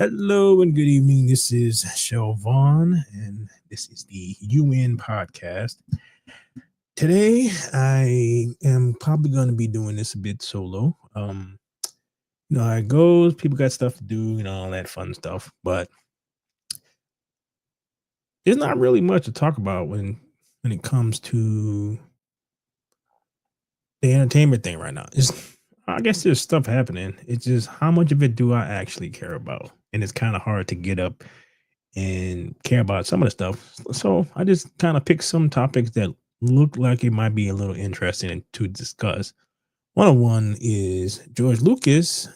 Hello and good evening. This is Vaughn, and this is the UN podcast. Today, I am probably going to be doing this a bit solo. How it goes. People got stuff to do, all that fun stuff. But there's not really much to talk about when it comes to the entertainment thing right now. I guess there's stuff happening. It's just how much of it do I actually care about, and it's kind of hard to get up and care about some of the stuff. So I just kind of picked some topics that look like it might be a little interesting to discuss. One is George Lucas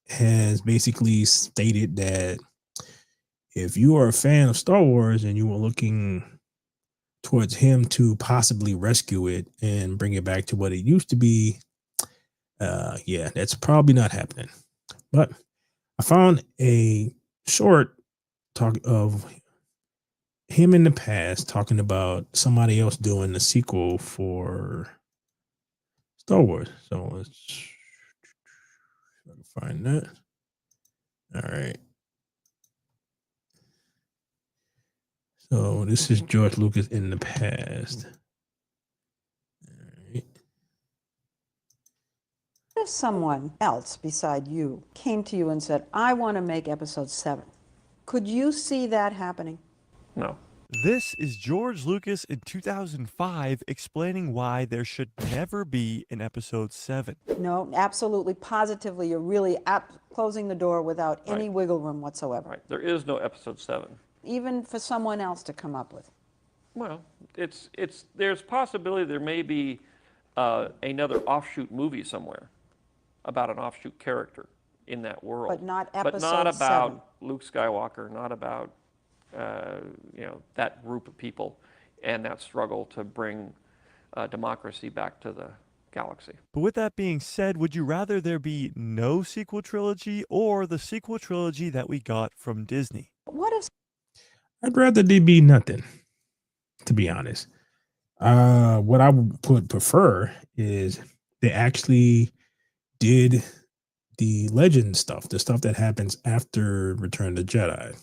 has basically stated that if you are a fan of Star Wars and you were looking towards him to possibly rescue it and bring it back to what it used to be, yeah, that's probably not happening. But I found a short talk of him in the past talking about somebody else doing the sequel for Star Wars. So let's find that. All right. So this is George Lucas in the past. All right. If someone else beside you came to you and said, I want to make episode 7, could you see that happening? No. This is George Lucas in 2005 explaining why there should never be an episode 7. No, absolutely, positively, you're really closing the door without any Right. wiggle room whatsoever. Right. There is no episode 7. Even for someone else to come up with. Well, there's possibility there may be another offshoot movie somewhere about an offshoot character in that world. But not But episode not about 7. Luke Skywalker, not about that group of people and that struggle to bring democracy back to the galaxy. But with that being said, would you rather there be no sequel trilogy or the sequel trilogy that we got from Disney? What if I'd rather there be nothing, to be honest. What I would prefer is they actually did the legend stuff, the stuff that happens after Return of the Jedi,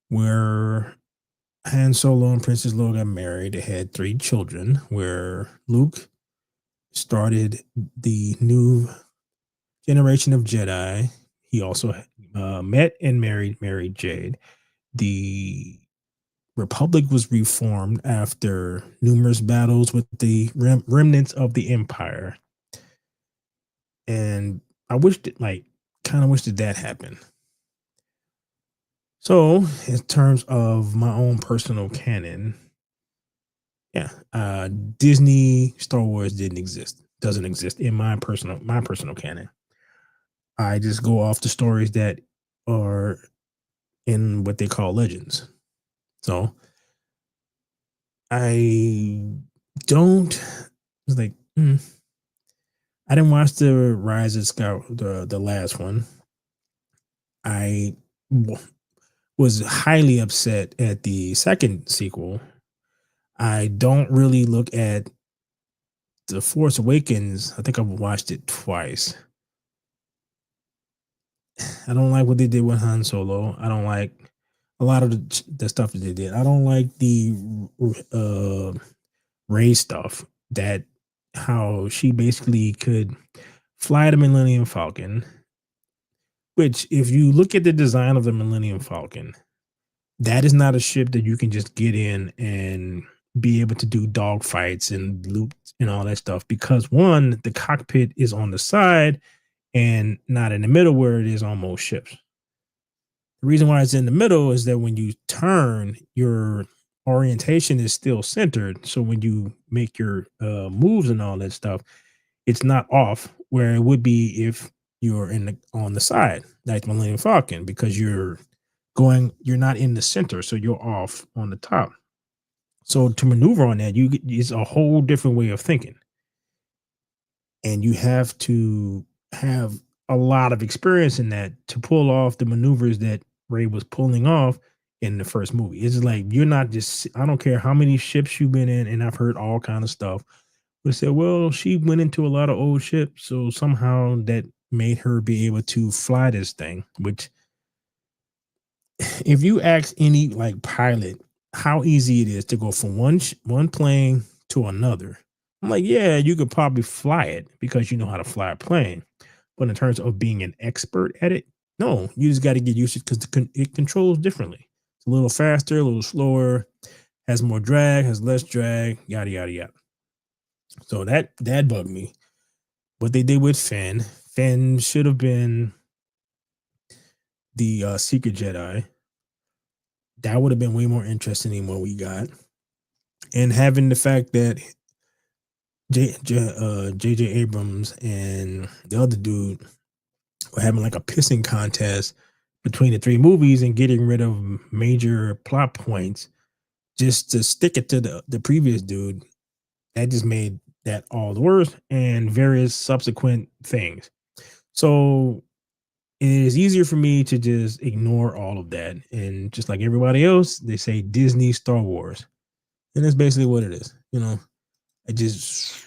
where Han Solo and Princess Leia got married. They had 3 children, where Luke started the new generation of Jedi. He also met and married Mary Jade. The Republic was reformed after numerous battles with the remnants of the Empire. And I wished it, kind of wished that happened. So, in terms of my own personal canon, yeah, Disney Star Wars doesn't exist in my personal canon. I just go off the stories that are in what they call legends. So I don't it's like I didn't watch the Rise of Skywalker, the last one. I was highly upset at the second sequel. I don't really look at The Force Awakens. I think I've watched it twice. I don't like what they did with Han Solo. I don't like a lot of the stuff that they did. I don't like the Rey stuff, that how she basically could fly the Millennium Falcon, which if you look at the design of the Millennium Falcon, that is not a ship that you can just get in and be able to do dog fights and loot and all that stuff, because one, the cockpit is on the side and not in the middle where it is on most ships. The reason why it's in the middle is that when you turn, your orientation is still centered. So when you make your moves and all that stuff, it's not off where it would be if you're on the side, like Millennium Falcon, because you're not in the center, so you're off on the top. So to maneuver on that, it's a whole different way of thinking, and you have to have a lot of experience in that to pull off the maneuvers that Ray was pulling off in the first movie. It's like, you're not just, I don't care how many ships you've been in, and I've heard all kind of stuff. But said, well, she went into a lot of old ships, so somehow that made her be able to fly this thing, which if you ask any like pilot how easy it is to go from one plane to another, I'm like, yeah, you could probably fly it because you know how to fly a plane. But in terms of being an expert at it, no, you just got to get used to it because it controls differently. It's a little faster, a little slower, has more drag, has less drag, yada yada yada. So that bugged me. What they did with Finn should have been the secret Jedi. That would have been way more interesting than what we got. And having the fact that J.J. Abrams and the other dude were having like a pissing contest between the three movies and getting rid of major plot points just to stick it to the previous dude, that just made that all the worse, and various subsequent things. So it is easier for me to just ignore all of that. And just like everybody else, they say Disney Star Wars. And that's basically what it is. You know, I just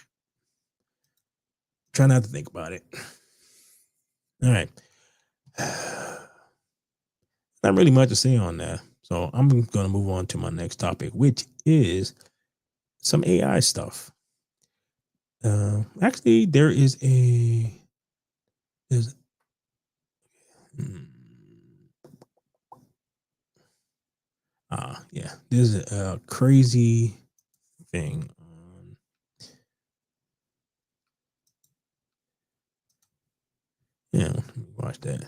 try not to think about it. All right. Not really much to say on that. So I'm going to move on to my next topic, which is some AI stuff. Actually, there's a crazy thing on. Yeah, let me watch that.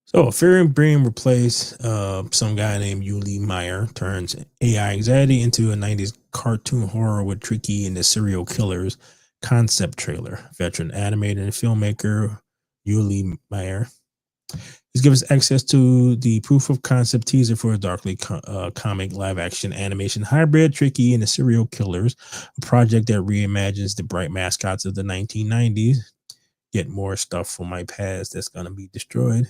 So, Fear and Brain replace some guy named Yuli Meyer turns AI anxiety into a 90s cartoon horror with Tricky and the Serial Killers concept trailer. Veteran animator and filmmaker Yuli Meyer is given us access to the proof of concept teaser for a darkly comic live action animation hybrid Tricky and the Serial Killers, a project that reimagines the bright mascots of the 1990s. Get more stuff from my past that's going to be destroyed.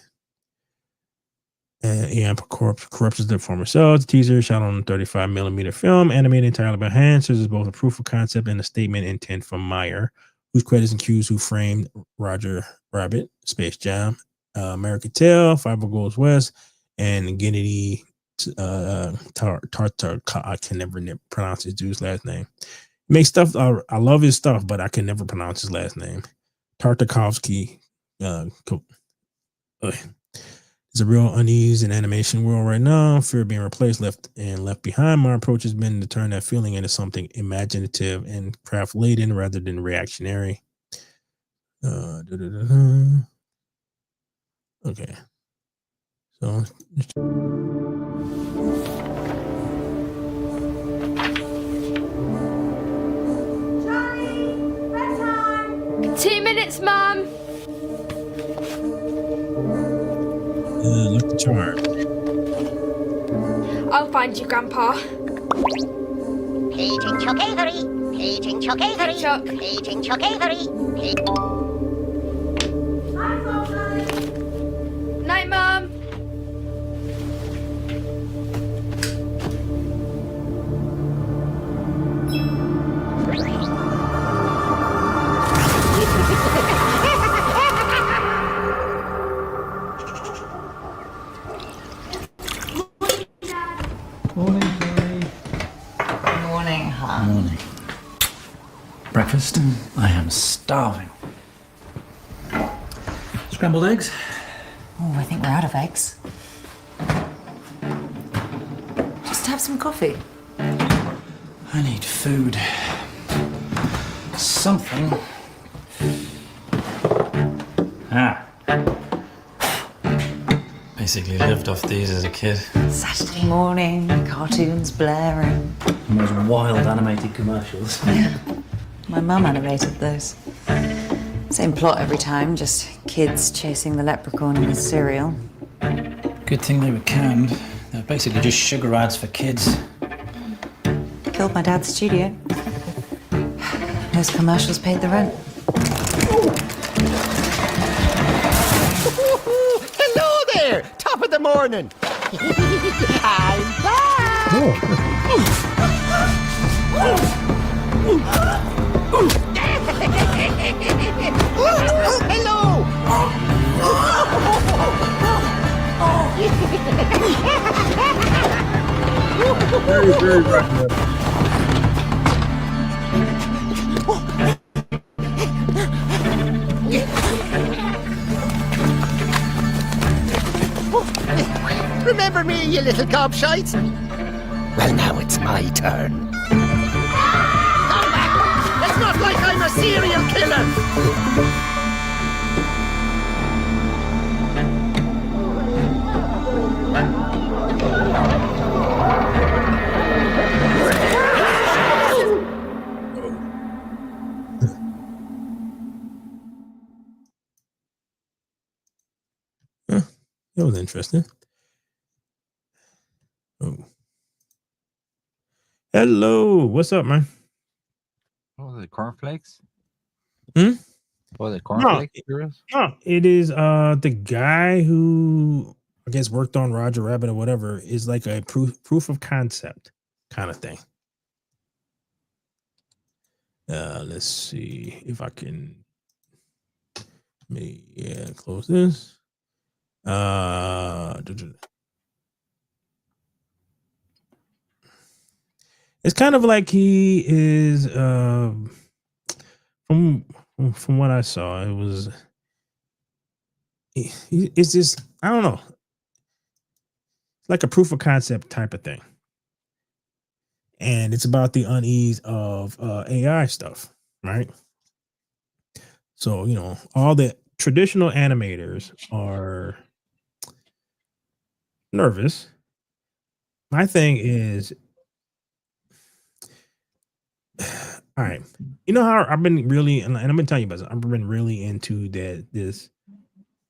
And AI corrupts the former selves. The teaser shot on 35mm film, animated entirely by hand, serves as both a proof of concept and a statement intent from Meyer, whose credits include Who Framed Roger Rabbit, Space Jam, American Tail, Five Goes West, and Gennady Tartar. I can never pronounce his dude's last name. He makes stuff. I love his stuff, but I can never pronounce his last name. Tartakovsky. It's a real unease in animation world right now. Fear of being replaced, left behind. My approach has been to turn that feeling into something imaginative and craft laden rather than reactionary. Okay. So Charlie, bedtime. 2 minutes, Mum. Look the charge. I'll find you, Grandpa. Paging Chuck Avery. Paging Chuck Avery. Hey, Chuck. Paging Chuck Avery. Night, Mum. Morning, Chloe. Morning, huh? Morning. Breakfast? I am starving. Scrambled eggs? Oh, I think we're out of eggs. Just have some coffee. I need food. Something. Basically lived off these as a kid. Saturday morning, cartoons blaring. And those wild animated commercials. My mum animated those. Same plot every time, just kids chasing the leprechaun with cereal. Good thing they were canned. They're basically just sugar ads for kids. Killed my dad's studio. Those commercials paid the rent. Hello there! Top of the morning. I'm back. Hello. Very, very rough. Remember me, you little gobshite? Well, now it's my turn. Come back! It's not like I'm a serial killer! That was interesting. Oh. Hello. What's up, man? What was it, cornflakes? Hmm? Was it cornflakes? No, it is the guy who I guess worked on Roger Rabbit or whatever is like a proof of concept kind of thing. Let's see if I can close this. It's kind of like he is from what I saw, it was it's just I don't know, like a proof of concept type of thing, and it's about the unease of AI stuff, right? So all the traditional animators are nervous. My thing is, all right, you know how I've been really, and I'm gonna tell you about this, I've been really into this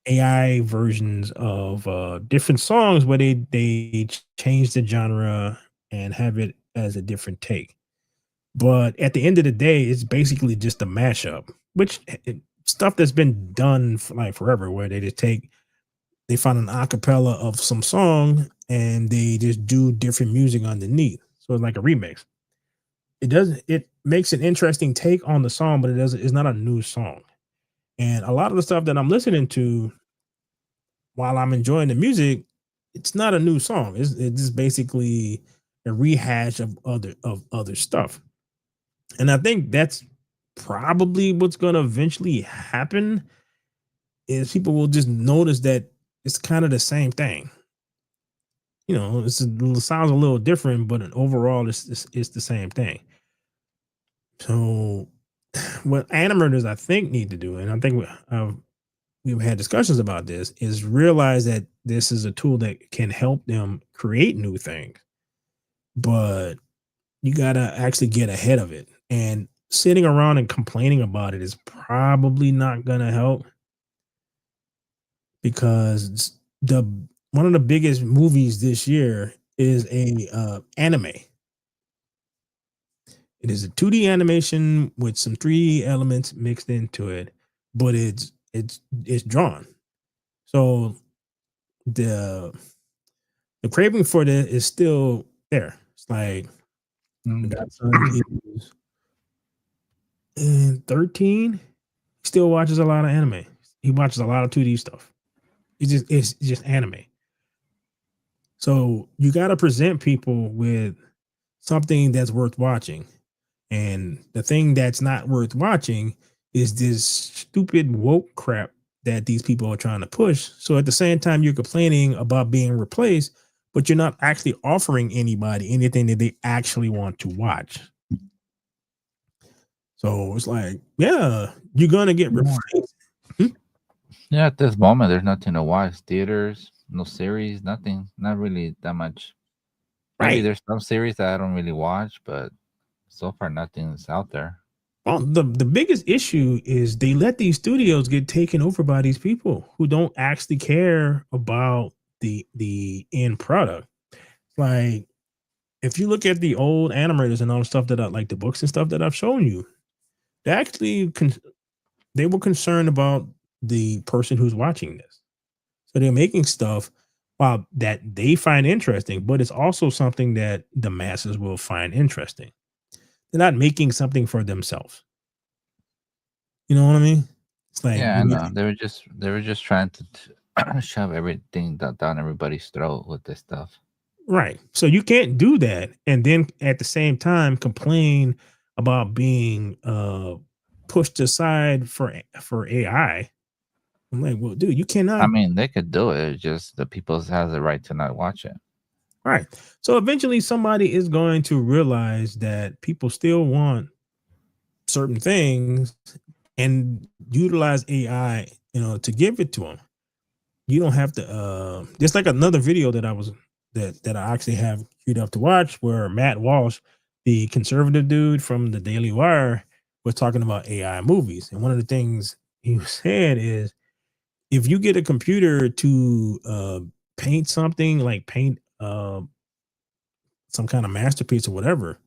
AI versions of different songs where they change the genre and have it as a different take. But at the end of the day, it's basically just a mashup, which stuff that's been done for like forever, where they find an acapella of some song and they just do different music underneath. So it's like a remix. It makes an interesting take on the song, but it's not a new song. And a lot of the stuff that I'm listening to while I'm enjoying the music, it's not a new song. It's just basically a rehash of other stuff. And I think that's probably what's going to eventually happen is people will just notice that it's kind of the same thing. It sounds a little different, but overall, it's the same thing. So, what animators I think need to do, and I think we've had discussions about this, is realize that this is a tool that can help them create new things, but you gotta actually get ahead of it. And sitting around and complaining about it is probably not gonna help, because one of the biggest movies this year is a anime. It is a 2D animation with some 3D elements mixed into it, but it's drawn. So the craving for that is still there. It's like my godson is 13. He still watches a lot of anime. He watches a lot of 2D stuff. It's just anime. So you got to present people with something that's worth watching. And the thing that's not worth watching is this stupid woke crap that these people are trying to push. So at the same time, you're complaining about being replaced, but you're not actually offering anybody anything that they actually want to watch. So it's like, yeah, you're going to get replaced. Yeah, at this moment, there's nothing to watch. Theaters, no series, nothing. Not really that much. Maybe Right. there's some series that I don't really watch, but so far nothing's out there. Well, the biggest issue is they let these studios get taken over by these people who don't actually care about the end product. Like, if you look at the old animators and all the stuff that like the books and stuff that I've shown you, they actually they were concerned about the person who's watching this. So they're making stuff while that they find interesting, but it's also something that the masses will find interesting. They're not making something for themselves. You know what I mean? It's like Yeah, I know. They were just trying to shove everything down everybody's throat with this stuff. right. So you can't do that and then at the same time complain about being pushed aside for AI. I'm like, well, dude, you cannot. I mean, they could do it. It's just the people has the right to not watch it. Right. So eventually somebody is going to realize that people still want certain things and utilize AI, to give it to them. You don't have to there's like another video that I actually have queued up to watch where Matt Walsh, the conservative dude from the Daily Wire, was talking about AI movies. And one of the things he said is if you get a computer to paint something like paint some kind of masterpiece or whatever,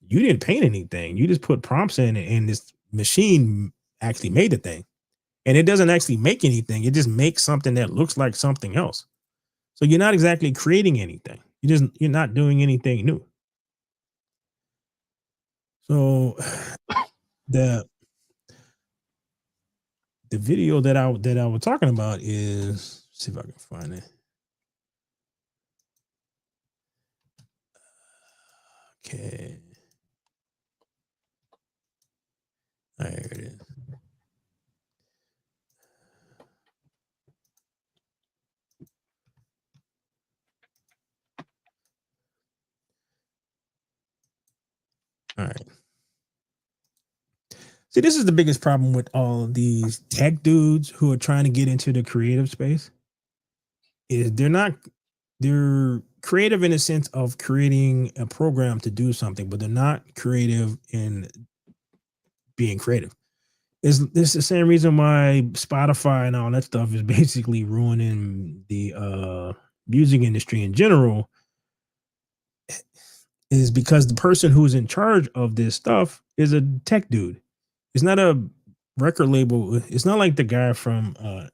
you didn't paint anything. You just put prompts in it and this machine actually made the thing. And it doesn't actually make anything. It just makes something that looks like something else. So you're not exactly creating anything. You're not doing anything new. So the video that I was talking about is, see if I can find it. Okay. There it is. All right. See, this is the biggest problem with all of these tech dudes who are trying to get into the creative space is they're creative in a sense of creating a program to do something, but they're not creative in being creative. This the same reason why Spotify and all that stuff is basically ruining the music industry in general, is because the person who's in charge of this stuff is a tech dude. It's not a record label. It's not like the guy from one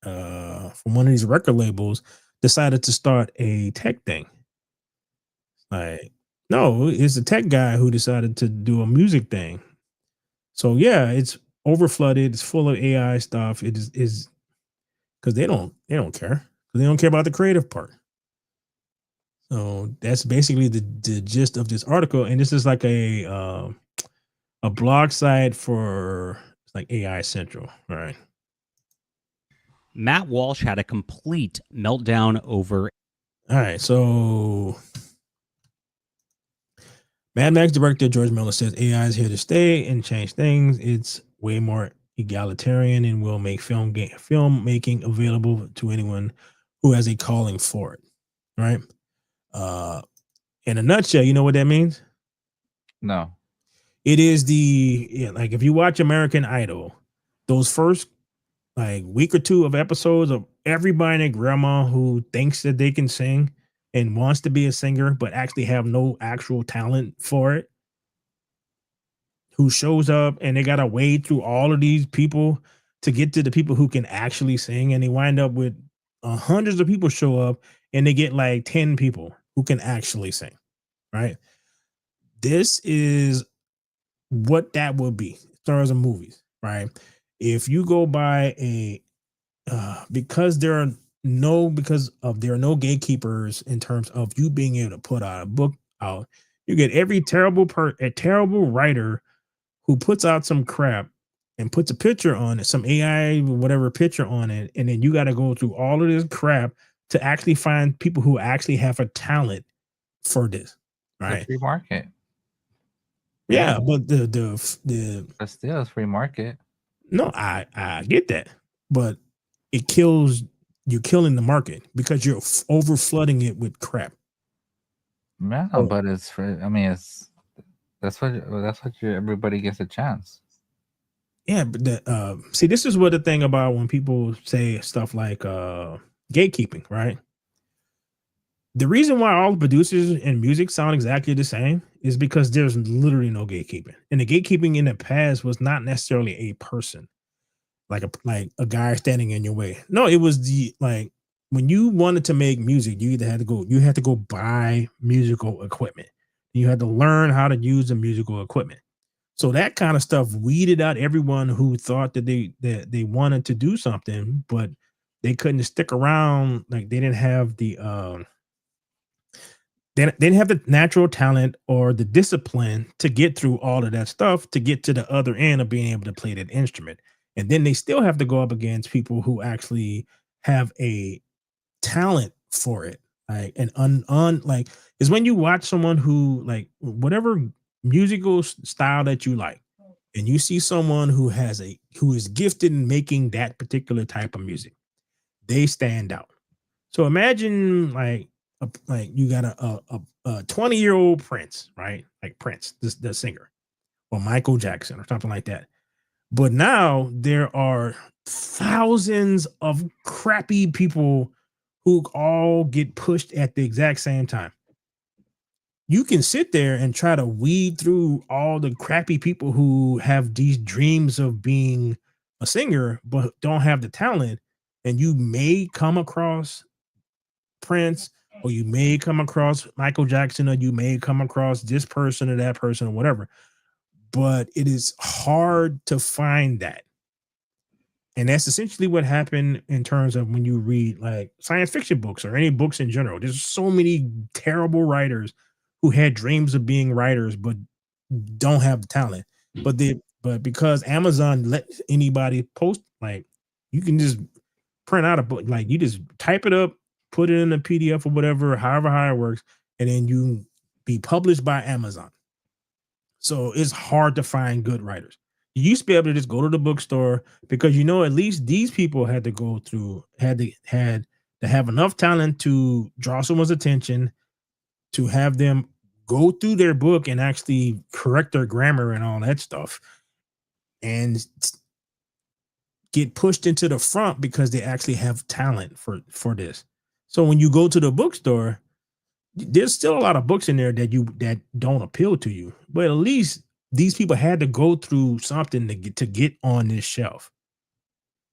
of these record labels decided to start a tech thing. Like, no, it's a tech guy who decided to do a music thing. So yeah, it's over flooded. It's full of AI stuff. It is because they don't care. 'Cause they don't care about the creative part. So that's basically the gist of this article. And this is like a blog site for like AI Central. All right. Matt Walsh had a complete meltdown over. All right. So Mad Max director George Miller says AI is here to stay and change things. It's way more egalitarian and will make filmmaking available to anyone who has a calling for it. Right. In a nutshell, you know what that means? No. It is like if you watch American Idol, those first like week or two of episodes of everybody and their grandma who thinks that they can sing and wants to be a singer, but actually have no actual talent for it, who shows up and they got to wade through all of these people to get to the people who can actually sing. And they wind up with hundreds of people show up and they get like 10 people who can actually sing. Right. This is what that would be stars of movies. Right. If you go by because there are no gatekeepers in terms of you being able to put out a book out, you get every terrible writer who puts out some crap and puts a picture on it, some AI whatever picture on it, and then you got to go through all of this crap to actually find people who actually have a talent for this. Right? It's a free market. Yeah, but the But still, it's free market. No, I get that, but you're killing the market because you're over flooding it with crap. Yeah, but it's free. I mean, that's what everybody gets a chance. Yeah, but see, this is what the thing about when people say stuff like gatekeeping, right? The reason why all the producers in music sound exactly the same is because there's literally no gatekeeping. And the gatekeeping in the past was not necessarily a person, like a guy standing in your way. No, it was when you wanted to make music, you had to go buy musical equipment. You had to learn how to use the musical equipment. So that kind of stuff weeded out everyone who thought that they wanted to do something, but they couldn't stick around. Like they didn't have they didn't have the natural talent or the discipline to get through all of that stuff to get to the other end of being able to play that instrument. And then they still have to go up against people who actually have a talent for it. Like and like is when you watch someone who like whatever musical style that you like, and you see someone who is gifted in making that particular type of music, they stand out. So imagine like you got a 20-year-old Prince, right? Like Prince, the singer, or Michael Jackson or something like that. But now there are thousands of crappy people who all get pushed at the exact same time. You can sit there and try to weed through all the crappy people who have these dreams of being a singer but don't have the talent, and you may come across Prince, or you may come across Michael Jackson, or you may come across this person or that person or whatever. But it is hard to find that. And that's essentially what happened in terms of when you read like science fiction books or any books in general. There's so many terrible writers who had dreams of being writers but don't have the talent. But because Amazon let anybody post, like you can just print out a book, like you just type it up, put it in a PDF or whatever, however how it works, and then you be published by Amazon. So it's hard to find good writers. You used to be able to just go to the bookstore because at least these people had to have enough talent to draw someone's attention, to have them go through their book and actually correct their grammar and all that stuff, and get pushed into the front because they actually have talent for this. So when you go to the bookstore, there's still a lot of books in there that don't appeal to you, but at least these people had to go through something to get on this shelf,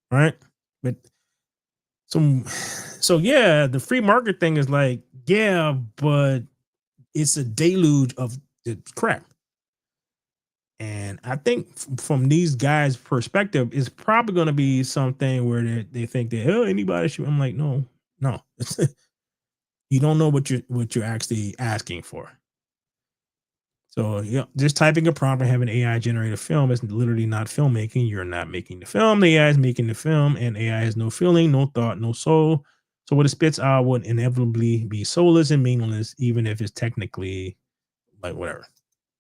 right? But so yeah, the free market thing is like, yeah, but it's a deluge of crap. And I think from these guys' perspective, it's probably going to be something where they think that anybody should. I'm like, no. You don't know what you're actually asking for. So just typing a prompt and having AI generate a film is literally not filmmaking. You're not making the film. The AI is making the film, and AI has no feeling, no thought, no soul. So what it spits out would inevitably be soulless and meaningless, even if it's technically like whatever.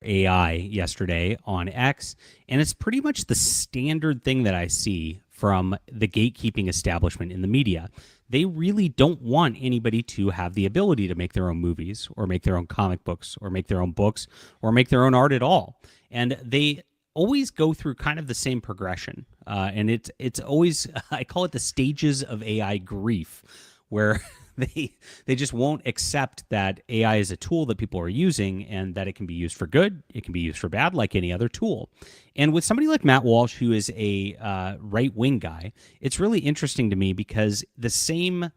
AI yesterday on X, and it's pretty much the standard thing that I see from the gatekeeping establishment in the media. They really don't want anybody to have the ability to make their own movies or make their own comic books or make their own books or make their own art at all. And they always go through kind of the same progression. And it's always, I call it the stages of AI grief, where they just won't accept that AI is a tool that people are using and that it can be used for good, it can be used for bad, like any other tool. And with somebody like Matt Walsh, who is a right-wing guy, it's really interesting to me because the same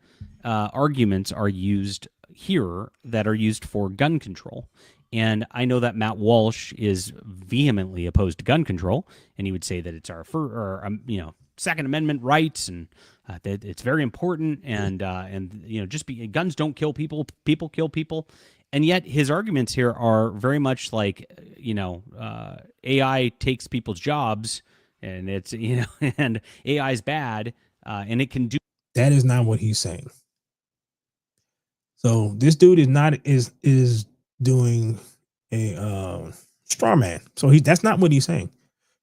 arguments are used here that are used for gun control. And I know that Matt Walsh is vehemently opposed to gun control, and he would say that it's our Second Amendment rights, and that it's very important, and guns don't kill people, people kill people. And yet his arguments here are very much like, AI takes people's jobs, and it's, and AI is bad, and it can do. That is not what he's saying. So this dude is doing a straw man. So that's not what he's saying.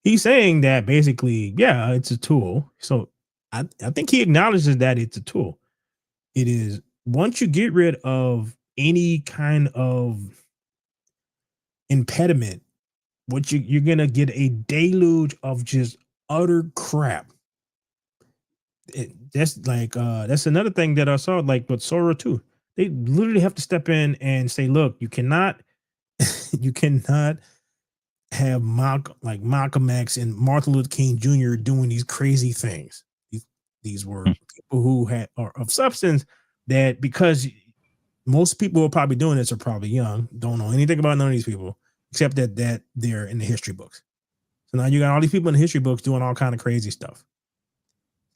He's saying that basically, yeah, it's a tool. So I think he acknowledges that it's a tool. It is, once you get rid of any kind of impediment, you're gonna get a deluge of just utter crap. That's another thing that I saw, like with Sora too. They literally have to step in and say, look, you cannot have Malcolm X and Martin Luther King Jr. doing these crazy things, These were people who are of substance that, because most people who are probably doing this are probably young, don't know anything about none of these people, except that they're in the history books. So now you got all these people in the history books doing all kind of crazy stuff.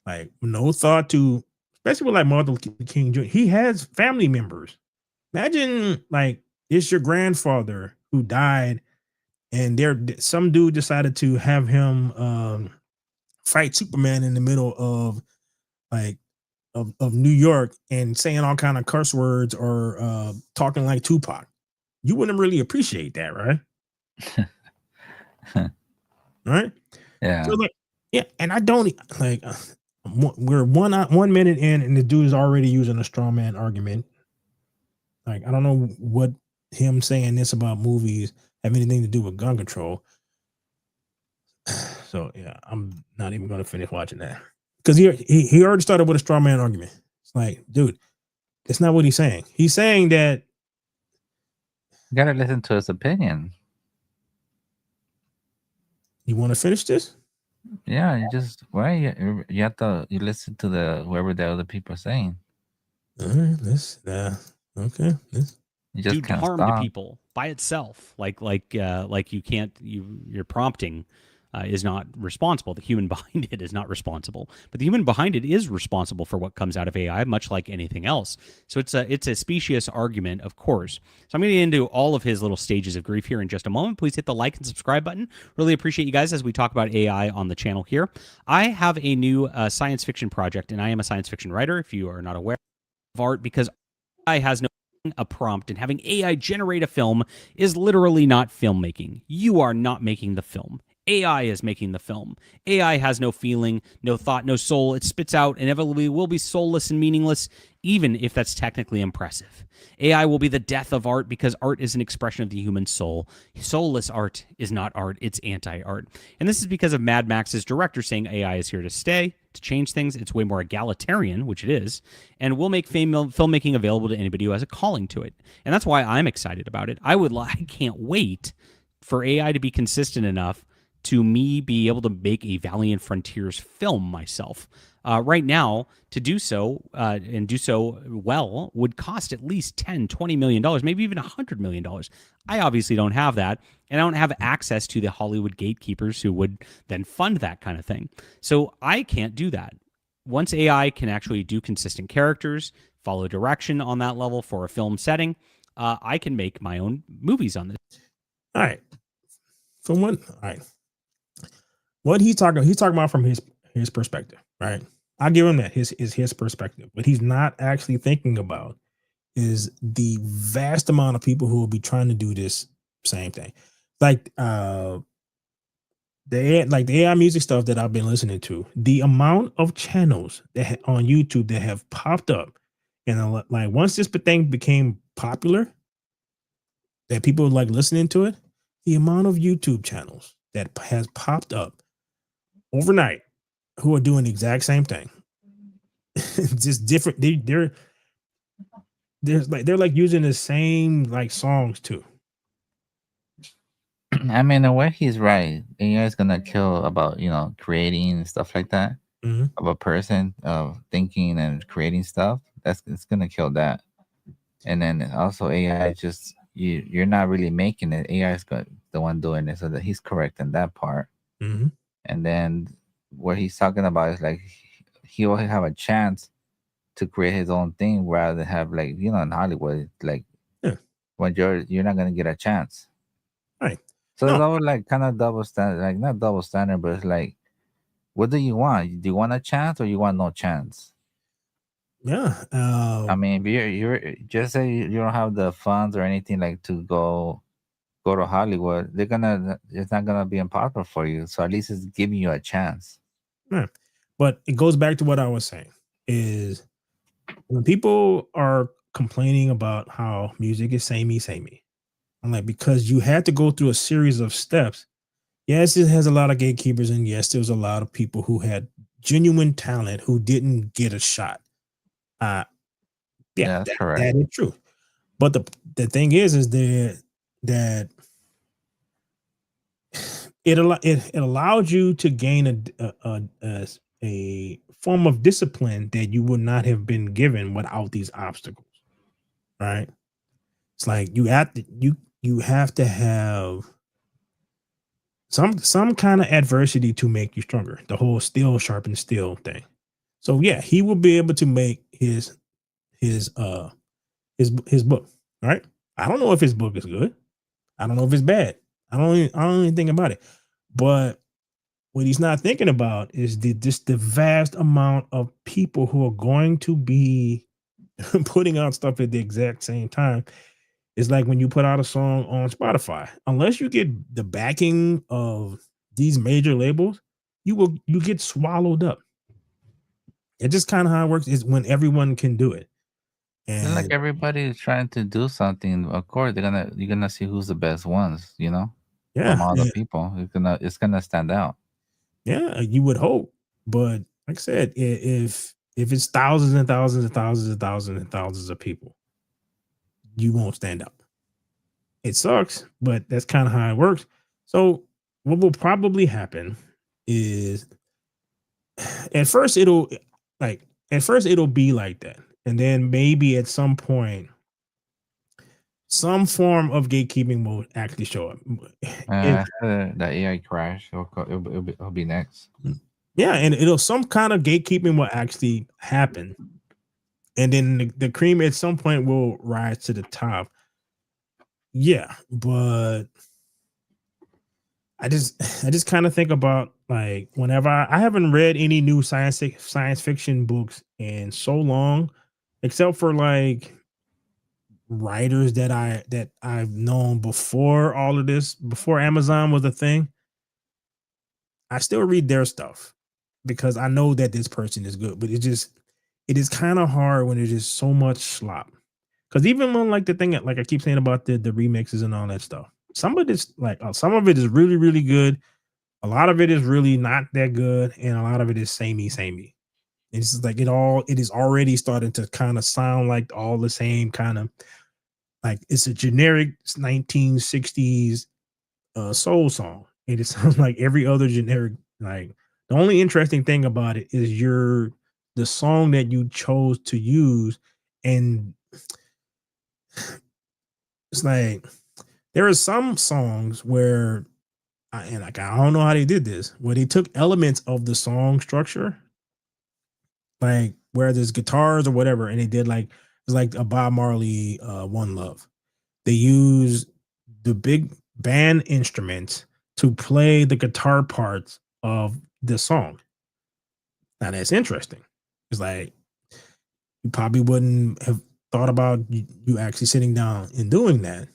Like no thought to, especially with like Martin Luther King Jr. He has family members. Imagine like it's your grandfather who died, and some dude decided to have him fight Superman in the middle of like of New York and saying all kind of curse words or talking like Tupac. You wouldn't really appreciate that, right? Right? Yeah. So like, yeah, and I don't like. We're 1 minute in, and the dude is already using a straw man argument. Like, I don't know what him saying this about movies have anything to do with gun control. So yeah, I'm not even going to finish watching that because he already started with a straw man argument. It's like, dude, that's not what he's saying. He's saying that You gotta listen to his opinion. you want to finish this. Yeah, you just you have to listen to the whoever the other people are saying. All right, okay. You just do can't harm to stop. people by itself, like you can't, your prompting is not responsible. The human behind it is not responsible, but the human behind it is responsible for what comes out of AI, much like anything else. So it's a specious argument, of course. So I'm going to get into all of his little stages of grief here in just a moment. Please hit the like and subscribe button. Really appreciate you guys as we talk about AI on the channel here. I have a new science fiction project, and I am a science fiction writer, if you are not aware of art, because AI has no a prompt, and having AI generate a film is literally not filmmaking. You are not making the film. AI is making the film. AI has no feeling, no thought, no soul. It spits out, inevitably will be soulless and meaningless, even if that's technically impressive. AI will be the death of art because art is an expression of the human soul. Soulless art is not art, it's anti-art. And this is because of Mad Max's director saying AI is here to stay, to change things. It's way more egalitarian, which it is, and will make filmmaking available to anybody who has a calling to it. And that's why I'm excited about it. I can't wait for AI to be consistent enough to me be able to make a Valiant Frontiers film myself. Right now, to do so and do so well would cost at least $10, $20 million, maybe even $100 million. I obviously don't have that, and I don't have access to the Hollywood gatekeepers who would then fund that kind of thing. So I can't do that. Once AI can actually do consistent characters, follow direction on that level for a film setting, I can make my own movies on this. All right. All right. What he's talking about from his perspective, right? I'll give him that his perspective. What he's not actually thinking about is the vast amount of people who will be trying to do this same thing. Like the AI music stuff that I've been listening to, the amount of channels that on YouTube that have popped up, and like once this thing became popular, that people like listening to it, the amount of YouTube channels that has popped up overnight who are doing the exact same thing. Just different. They're like using the same like songs too. I mean, in a way, he's right. AI is gonna kill about creating and stuff like that of a person of thinking and creating stuff. It's gonna kill that. And then also AI just you're not really making it. AI is the one doing it, so that he's correct in that part. Mm-hmm. And then what he's talking about is like he will have a chance to create his own thing rather than have like in Hollywood like when you're not gonna get a chance. Right. So it's always like kind of double standard, like not double standard, but it's like, what do you want? Do you want a chance or you want no chance? Yeah. I mean, if you're just say you don't have the funds or anything like to go to Hollywood, it's not gonna be impossible for you. So at least it's giving you a chance. Right. But it goes back to what I was saying is when people are complaining about how music is samey, I'm like, because you had to go through a series of steps. Yes, it has a lot of gatekeepers, and yes, there's a lot of people who had genuine talent who didn't get a shot. That's correct. That is true. But the thing is that it allowed you to gain a form of discipline that you would not have been given without these obstacles, right? It's like you have to have some kind of adversity to make you stronger. The whole steel sharpens steel thing. So yeah, he will be able to make his book, right? I don't know if his book is good. I don't know if it's bad. I don't even think about it. But what he's not thinking about is just the vast amount of people who are going to be putting out stuff at the exact same time. It's like when you put out a song on Spotify, unless you get the backing of these major labels, you get swallowed up. It's just kind of how it works is when everyone can do it. And like And everybody is trying to do something, of course you're gonna see who's the best ones, from yeah, all the people. It's gonna stand out. yeah, you would hope. But like I said, if it's thousands and thousands and thousands and thousands and thousands of people, you won't stand out. It sucks, but that's kind of how it works. So what will probably happen is at first it'll be like that. And then maybe at some point, some form of gatekeeping will actually show up. After the AI crash, it'll be next. Yeah, and some kind of gatekeeping will actually happen. And then the cream at some point will rise to the top. Yeah, but I just kind of think about like whenever I haven't read any new science fiction books in so long, except for like writers that I've known before all of this, before Amazon was a thing. I still read their stuff because I know that this person is good, but it is kind of hard when there's just so much slop. Because even when like the thing like I keep saying about the remixes and all that stuff, some of it's like some of it is really really good, a lot of it is really not that good, and a lot of it is samey. It's just like it is already starting to kind of sound like all the same kind of like it's a generic 1960s soul song. And it sounds like every other generic. Like the only interesting thing about it is the song that you chose to use, and it's like there are some songs where I don't know how they did this, where they took elements of the song structure, like where there's guitars or whatever, and they did like it's like a Bob Marley One Love. They use the big band instruments to play the guitar parts of the song. Now that's interesting. It's like you probably wouldn't have thought about you actually sitting down and doing that.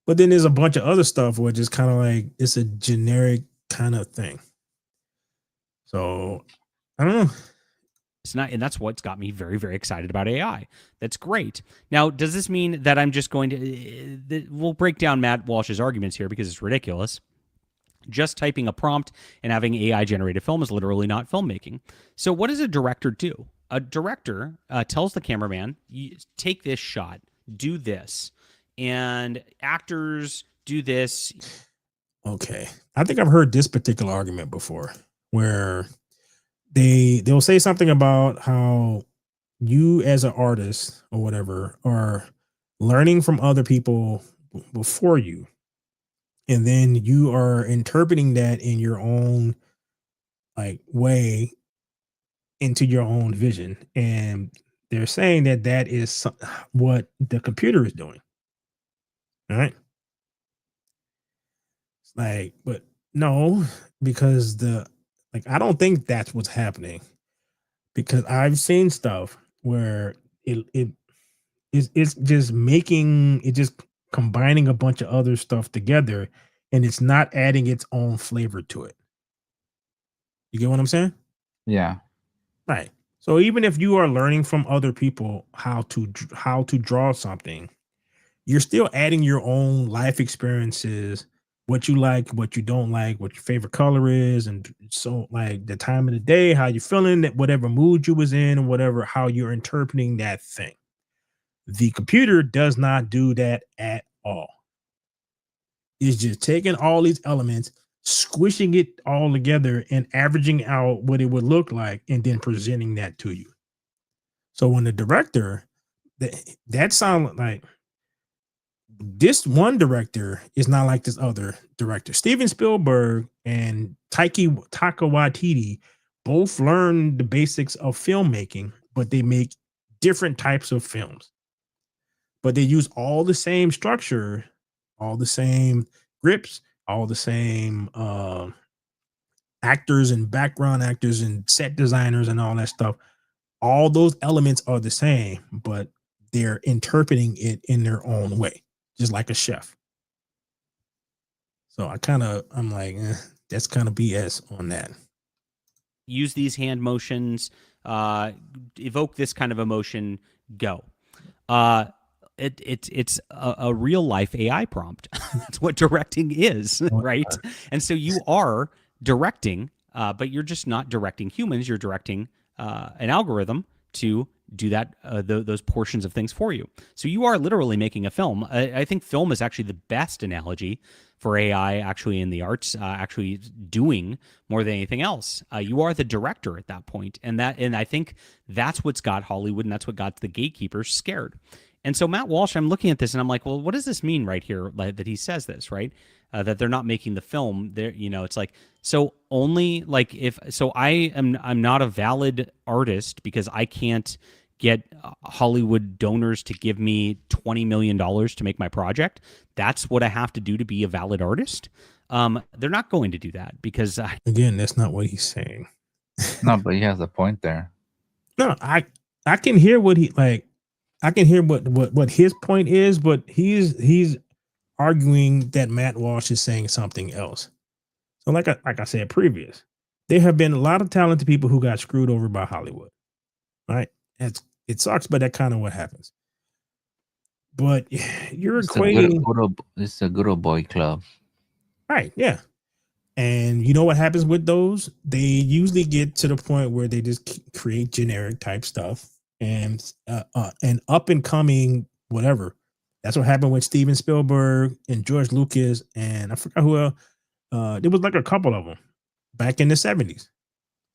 But then there's a bunch of other stuff where it's just kind of like it's a generic kind of thing. So I don't know. It's not, and that's what's got me very, very excited about AI. That's great. Now, does this mean that I'm just going to? We'll break down Matt Walsh's arguments here because it's ridiculous. Just typing a prompt and having AI generated film is literally not filmmaking. So, what does a director do? A director tells the cameraman, "Take this shot, do this," and actors do this. Okay, I think I've heard this particular argument before, where they'll say something about how you as an artist or whatever are learning from other people before you, and then you are interpreting that in your own like way into your own vision, and they're saying that is what the computer is doing. All right, it's like, but no, because I don't think that's what's happening, because I've seen stuff where it's just combining a bunch of other stuff together, and it's not adding its own flavor to it. You get what I'm saying? Yeah. Right. So even if you are learning from other people how to draw something, you're still adding your own life experiences, what you like, what you don't like, what your favorite color is, and so like the time of the day, how you're feeling, that whatever mood you was in, or whatever, how you're interpreting that thing. The computer does not do that at all. It's just taking all these elements, squishing it all together and averaging out what it would look like and then presenting that to you. So when the director, that sound like this one director is not like this other director. Steven Spielberg and Taika Waititi both learned the basics of filmmaking, but they make different types of films. But they use all the same structure, all the same grips, all the same actors and background actors and set designers and all that stuff. All those elements are the same, but they're interpreting it in their own way, just like a chef. So I'm like, that's kind of BS on that. Use these hand motions, evoke this kind of emotion, go. It's a real life AI prompt. That's what directing is, right? And so you are directing, but you're just not directing humans. You're directing an algorithm to do that those portions of things for you. So you are literally making a film. I think film is actually the best analogy for AI actually in the arts, actually doing more than anything else. You are the director at that point. And I think that's what's got Hollywood and that's what got the gatekeepers scared. And so Matt Walsh, I'm looking at this and I'm like, well, what does this mean right here that he says this, right? That they're not making the film there, it's like, so only like I'm not a valid artist because I can't get Hollywood donors to give me $20 million to make my project. That's what I have to do to be a valid artist. They're not going to do that because again, that's not what he's saying. No, but he has a point there. No, I can hear what he like. I can hear what his point is, but he's arguing that Matt Walsh is saying something else. So like I said previous, there have been a lot of talented people who got screwed over by Hollywood. Right? It sucks, but that kind of what happens. But you're equating. It's a good old boy club. Right, yeah. And you know what happens with those? They usually get to the point where they just create generic type stuff and up and coming whatever. That's what happened with Steven Spielberg and George Lucas and I forgot who else. There was like a couple of them back in the 70s.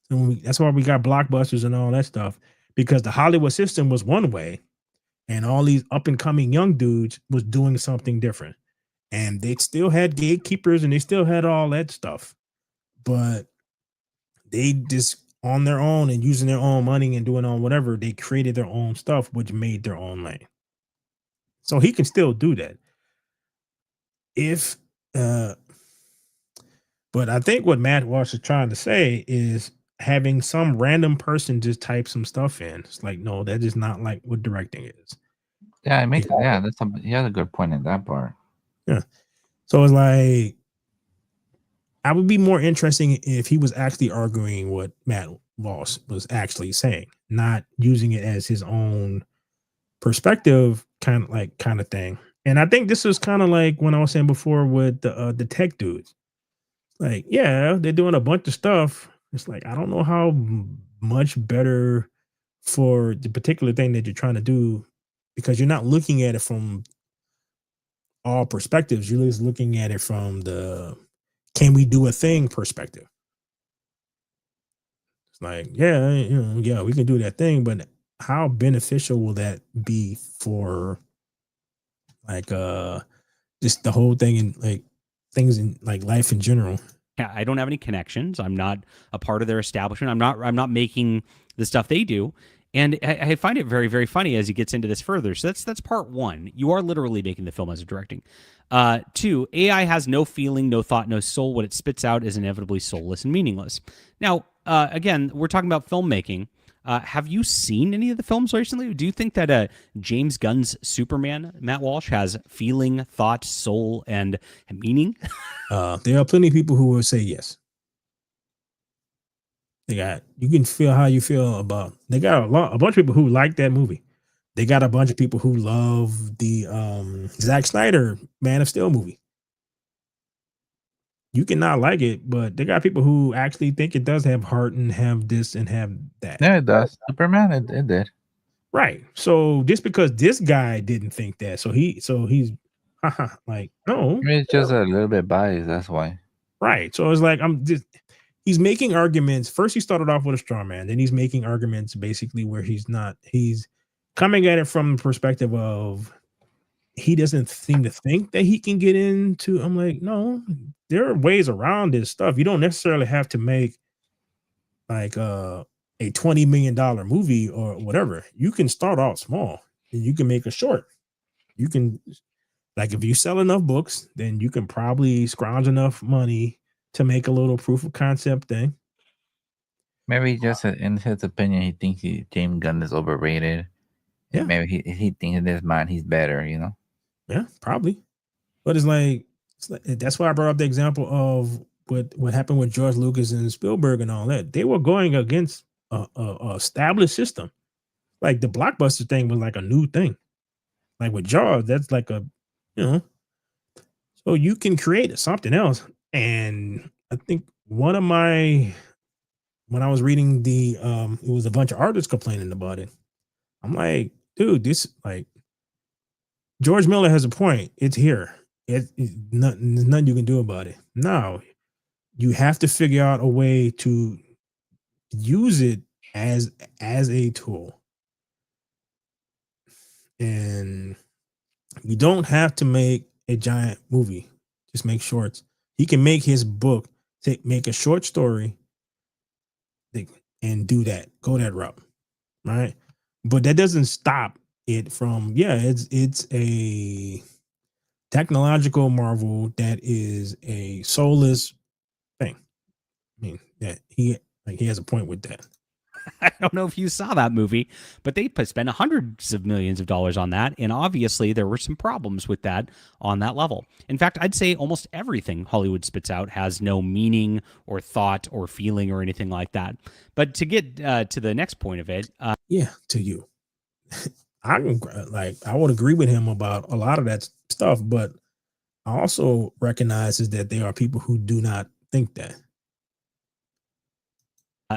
And that's why we got blockbusters and all that stuff, because the Hollywood system was one way and all these up and coming young dudes was doing something different. And they still had gatekeepers and they still had all that stuff. But they just on their own and using their own money and doing on whatever, they created their own stuff, which made their own lane. So he can still do that. But I think what Matt Walsh is trying to say is having some random person just type some stuff in. It's like, no, that is not like what directing is. Yeah, he has a good point in that part. Yeah. So it's like, I would be more interesting if he was actually arguing what Matt Walsh was actually saying, not using it as his own perspective, kind of thing. And I think this is kind of like when I was saying before with the tech dudes. Like, yeah, they're doing a bunch of stuff. It's like, I don't know how much better for the particular thing that you're trying to do, because you're not looking at it from all perspectives. You're just looking at it from the can we do a thing perspective. It's like, yeah, we can do that thing, but how beneficial will that be for like just the whole thing and like things in like life in general? Yeah, I don't have any connections. I'm not a part of their establishment. I'm not making the stuff they do. And I find it very, very funny as he gets into this further. So that's part one. You are literally making the film as a directing. Two, AI has no feeling, no thought, no soul. What it spits out is inevitably soulless and meaningless. Now, again, we're talking about filmmaking. Have you seen any of the films recently? Do you think that James Gunn's Superman, Matt Walsh, has feeling, thought, soul, and meaning? There are plenty of people who will say yes. You can feel how you feel about. They got a bunch of people who like that movie. They got a bunch of people who love the Zack Snyder Man of Steel movie. You cannot like it, but they got people who actually think it does have heart and have this and have that. Yeah, it does. Superman, it did. Right. So just because this guy didn't think that, so he's like, no. Maybe it's just a little bit biased. That's why. Right. So it's like he's making arguments. First, he started off with a straw man. Then he's making arguments basically where he's coming at it from the perspective of he doesn't seem to think that he can get into. I'm like, no, there are ways around this stuff. You don't necessarily have to make like a $20 million movie or whatever. You can start off small and you can make a short. You can, like, if you sell enough books, then you can probably scrounge enough money to make a little proof of concept thing. Maybe just in his opinion, he thinks James Gunn is overrated. Yeah. And maybe he thinks in his mind he's better, you know? Yeah, probably. But it's like that's why I brought up the example of what happened with George Lucas and Spielberg and all that. They were going against a established system. Like the blockbuster thing was like a new thing. Like with Jaws, that's like a, you know, so you can create something else. And I think when I was reading it was a bunch of artists complaining about it. I'm like, dude, this, like, George Miller has a point. It's here. There's nothing you can do about it. Now, you have to figure out a way to use it as a tool. And you don't have to make a giant movie. Just make shorts. He can make his book, make a short story and do that. Go that route. Right? But that doesn't stop it from, it's a technological marvel that is a soulless thing. I mean, that he has a point with that. I don't know if you saw that movie, but they spent hundreds of millions of dollars on that. And obviously there were some problems with that on that level. In fact, I'd say almost everything Hollywood spits out has no meaning or thought or feeling or anything like that. But to get to the next point of it. To you. I would agree with him about a lot of that stuff, but I also recognize that there are people who do not think that.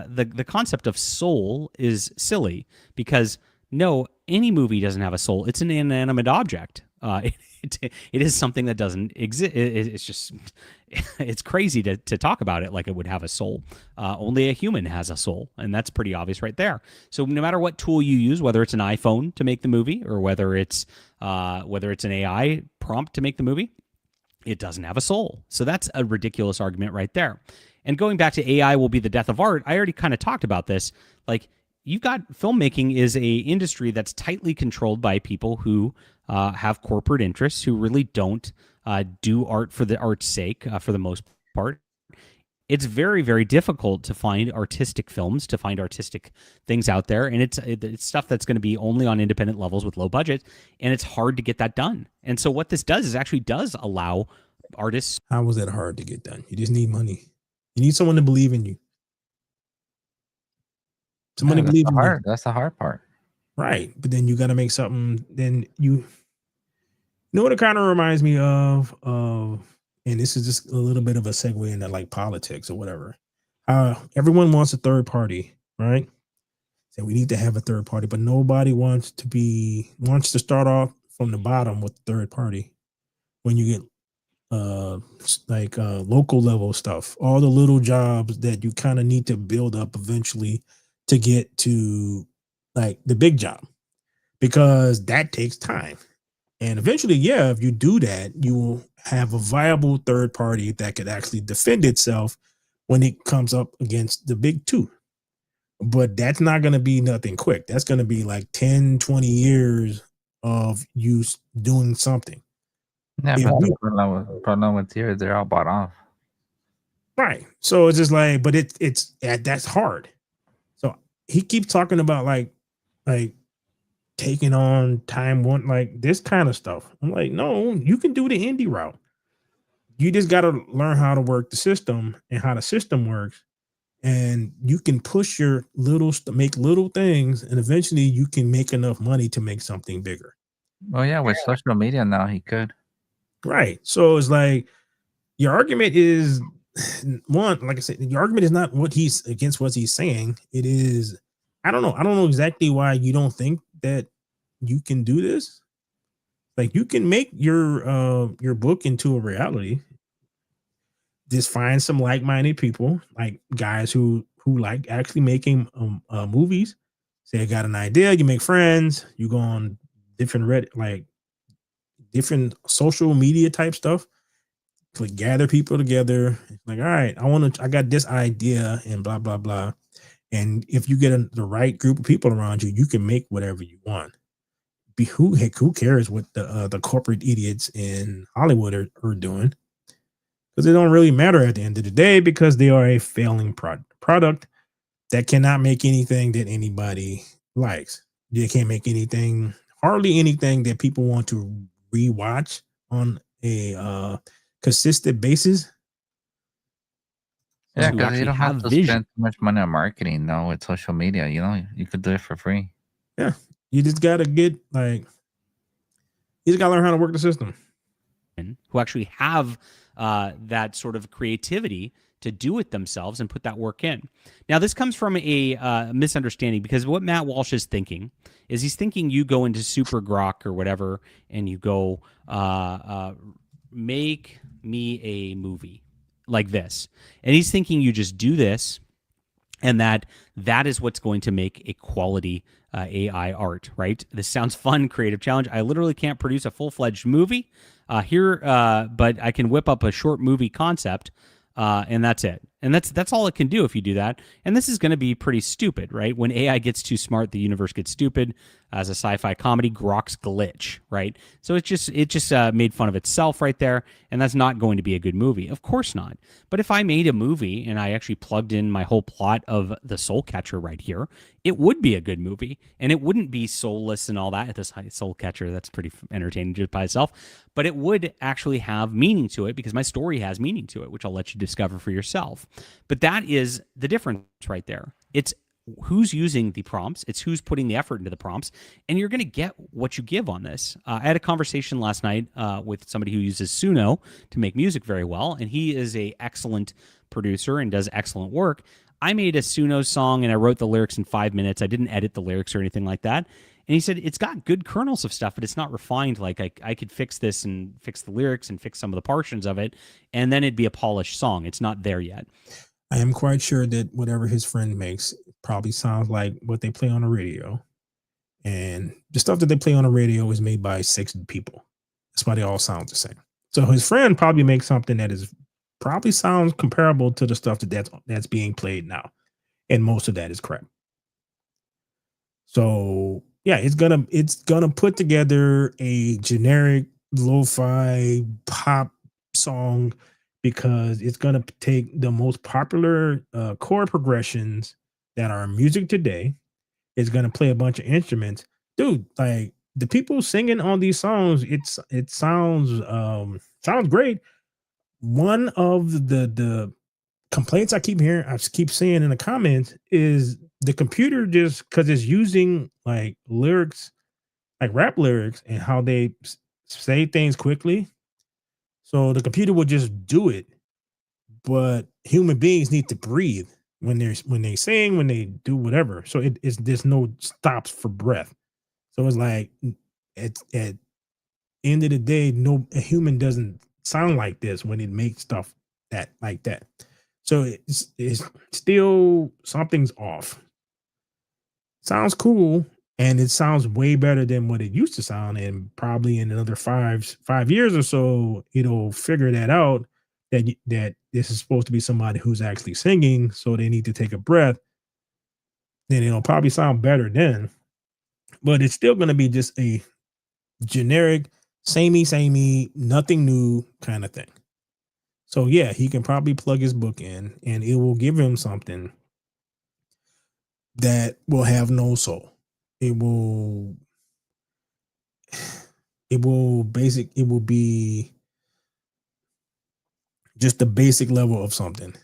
The concept of soul is silly because no, any movie doesn't have a soul. It's an inanimate object. It is something that doesn't exist. It's just, it's crazy to talk about it like it would have a soul. Only a human has a soul, and that's pretty obvious right there. So no matter what tool you use, whether it's an iPhone to make the movie or whether it's an AI prompt to make the movie, it doesn't have a soul. So that's a ridiculous argument right there. And going back to AI will be the death of art, I already kind of talked about this. Like, you've got filmmaking is a industry that's tightly controlled by people who have corporate interests, who really don't do art for the art's sake for the most part. It's very, very difficult to find artistic films, to find artistic things out there. And it's stuff that's going to be only on independent levels with low budget. And it's hard to get that done. And so what this does is actually does allow artists. How was that hard to get done? You just need money. You need someone to believe in you. Someone to believe in you. That's the hard part. Right. But then you got to make something. Then you know what it kind of reminds me of, and this is just a little bit of a segue into like politics or whatever. Everyone wants a third party, right? So we need to have a third party, but nobody wants to start off from the bottom with the third party. When you get local level stuff, all the little jobs that you kind of need to build up eventually to get to like the big job, because that takes time. And eventually, if you do that, you will have a viable third party that could actually defend itself when it comes up against the big two. But that's not going to be nothing quick. That's going to be like 10, 20 years of you doing something. Yeah, but the problem with here is they're all bought off. Right. So it's just like, but that's hard. So he keeps talking about like taking on Time One, like this kind of stuff. I'm like, no, you can do the indie route. You just got to learn how to work the system and how the system works. And you can push your make little things, and eventually you can make enough money to make something bigger. Oh yeah, with social media now he could. Right. So it's like your argument is one, like I said, your argument is not what he's saying. It is, I don't know exactly why you don't think that you can do this. Like, you can make your book into a reality. just find some like-minded people, like guys who like actually making movies. Say I got an idea, you make friends, you go on different different social media type stuff, like gather people together. Like, all right, I got this idea and blah blah blah. And if you get the right group of people around you, you can make whatever you want. Who cares what the corporate idiots in Hollywood are doing? Because it don't really matter at the end of the day, because they are a failing product that cannot make anything that anybody likes. They can't make hardly anything that people want to rewatch on a consistent basis. Yeah, who because you actually don't have have to vision. spend too much money on marketing now with social media. You could do it for free. Yeah, you just gotta you just gotta learn how to work the system. Who actually have that sort of creativity to do it themselves and put that work in. Now, this comes from a misunderstanding, because what Matt Walsh is thinking is he's thinking you go into Super Grok or whatever and you go, make me a movie like this. And he's thinking you just do this and that is what's going to make a quality AI art, right? This sounds fun, creative challenge. I literally can't produce a full-fledged movie here, but I can whip up a short movie concept, and that's it. And that's all it can do if you do that. And this is going to be pretty stupid, right? When AI gets too smart, the universe gets stupid. As a sci-fi comedy, Grok's glitch, right? So it just made fun of itself right there, and that's not going to be a good movie. Of course not. But if I made a movie and I actually plugged in my whole plot of The Soul Catcher right here, it would be a good movie, and it wouldn't be soulless and all that. This Soul Catcher, that's pretty entertaining just by itself, but it would actually have meaning to it, because my story has meaning to it, which I'll let you discover for yourself. But that is the difference right there. It's who's using the prompts, it's who's putting the effort into the prompts, and you're going to get what you give on this. I had a conversation last night with somebody who uses Suno to make music very well, and he is a excellent producer and does excellent work. I made a Suno song and I wrote the lyrics in 5 minutes. I didn't edit the lyrics or anything like that. And he said, it's got good kernels of stuff, but it's not refined. Like I could fix this and fix the lyrics and fix some of the portions of it, and then it'd be a polished song. It's not there yet. I am quite sure that whatever his friend makes probably sounds like what they play on the radio. And the stuff that they play on the radio is made by 6 people. That's why they all sound the same. So his friend probably makes something that is probably sounds comparable to the stuff that's being played now. And most of that is crap. So yeah, it's gonna put together a generic lo-fi pop song, because it's going to take the most popular chord progressions that are in music today. It's going to play a bunch of instruments. Dude, like the people singing on these songs, it sounds great. One of the complaints I keep seeing in the comments is the computer, just because it's using like lyrics, like rap lyrics, and how they say things quickly. So the computer will just do it, but human beings need to breathe when they sing, when they do whatever. So there's no stops for breath. So it's like at end of the day, a human doesn't sound like this when it makes stuff like that. So it's still, something's off. Sounds cool. And it sounds way better than what it used to sound. And probably in another 5 years or so, it'll figure that out, that this is supposed to be somebody who's actually singing. So they need to take a breath. Then it'll probably sound better then. But it's still going to be just a generic, samey, nothing new kind of thing. So yeah, he can probably plug his book in and it will give him something that will have no soul. It will be just the basic level of something.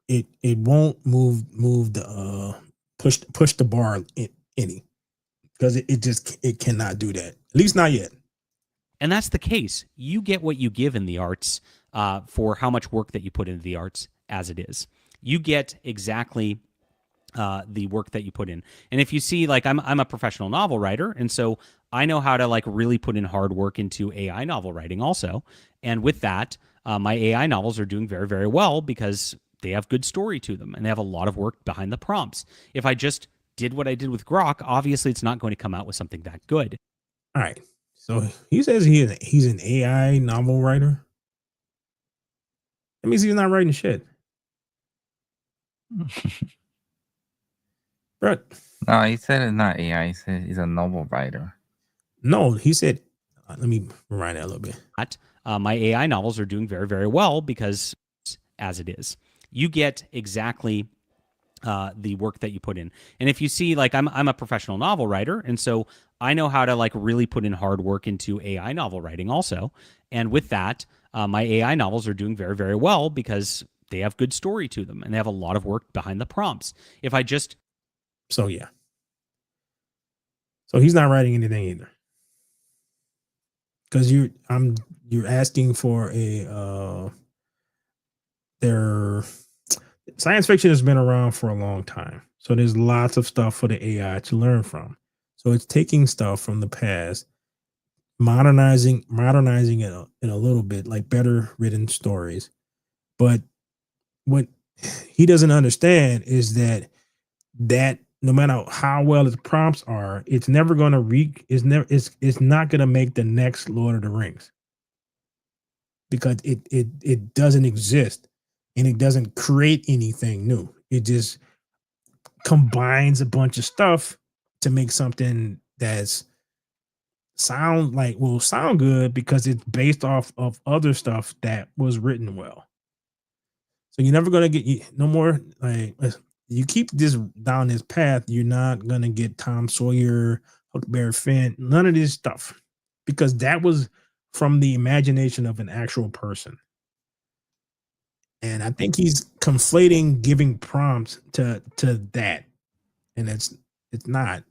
It won't move the push the bar any, because it cannot do that, at least not yet. And that's the case. You get what you give in the arts for how much work that you put into the arts as it is. You get exactly the work that you put in. And if you see, like, I'm a professional novel writer, and so I know how to like really put in hard work into AI novel writing also. And with that, my AI novels are doing very, very well because they have good story to them and they have a lot of work behind the prompts. If I just did what I did with Grok, obviously it's not going to come out with something that good. All right. So he says he's an AI novel writer. That means he's not writing shit. Bro, No, he said it's not AI. He said he's a novel writer. no, he said, let me rewind that a little bit. My AI novels are doing very, very well because as it is, you get exactly the work that you put in. And if you see, like, I'm a professional novel writer, and so I know how to like really put in hard work into AI novel writing also. And with that, my AI novels are doing very, very well because they have good story to them and they have a lot of work behind the prompts. If I just So yeah. So he's not writing anything either. Because you're asking for their science fiction has been around for a long time. So there's lots of stuff for the AI to learn from. So it's taking stuff from the past, modernizing it in a little bit, like better written stories. But what he doesn't understand is that no matter how well its prompts are, it's never going to it's not going to make the next Lord of the Rings because it doesn't exist and it doesn't create anything new. It just combines a bunch of stuff to make something that's sound good because it's based off of other stuff that was written well. So you're never going to get no more like you keep this down this path, you're not gonna get Tom Sawyer, Huckleberry Finn, none of this stuff, because that was from the imagination of an actual person. And I think he's conflating giving prompts to that, and it's not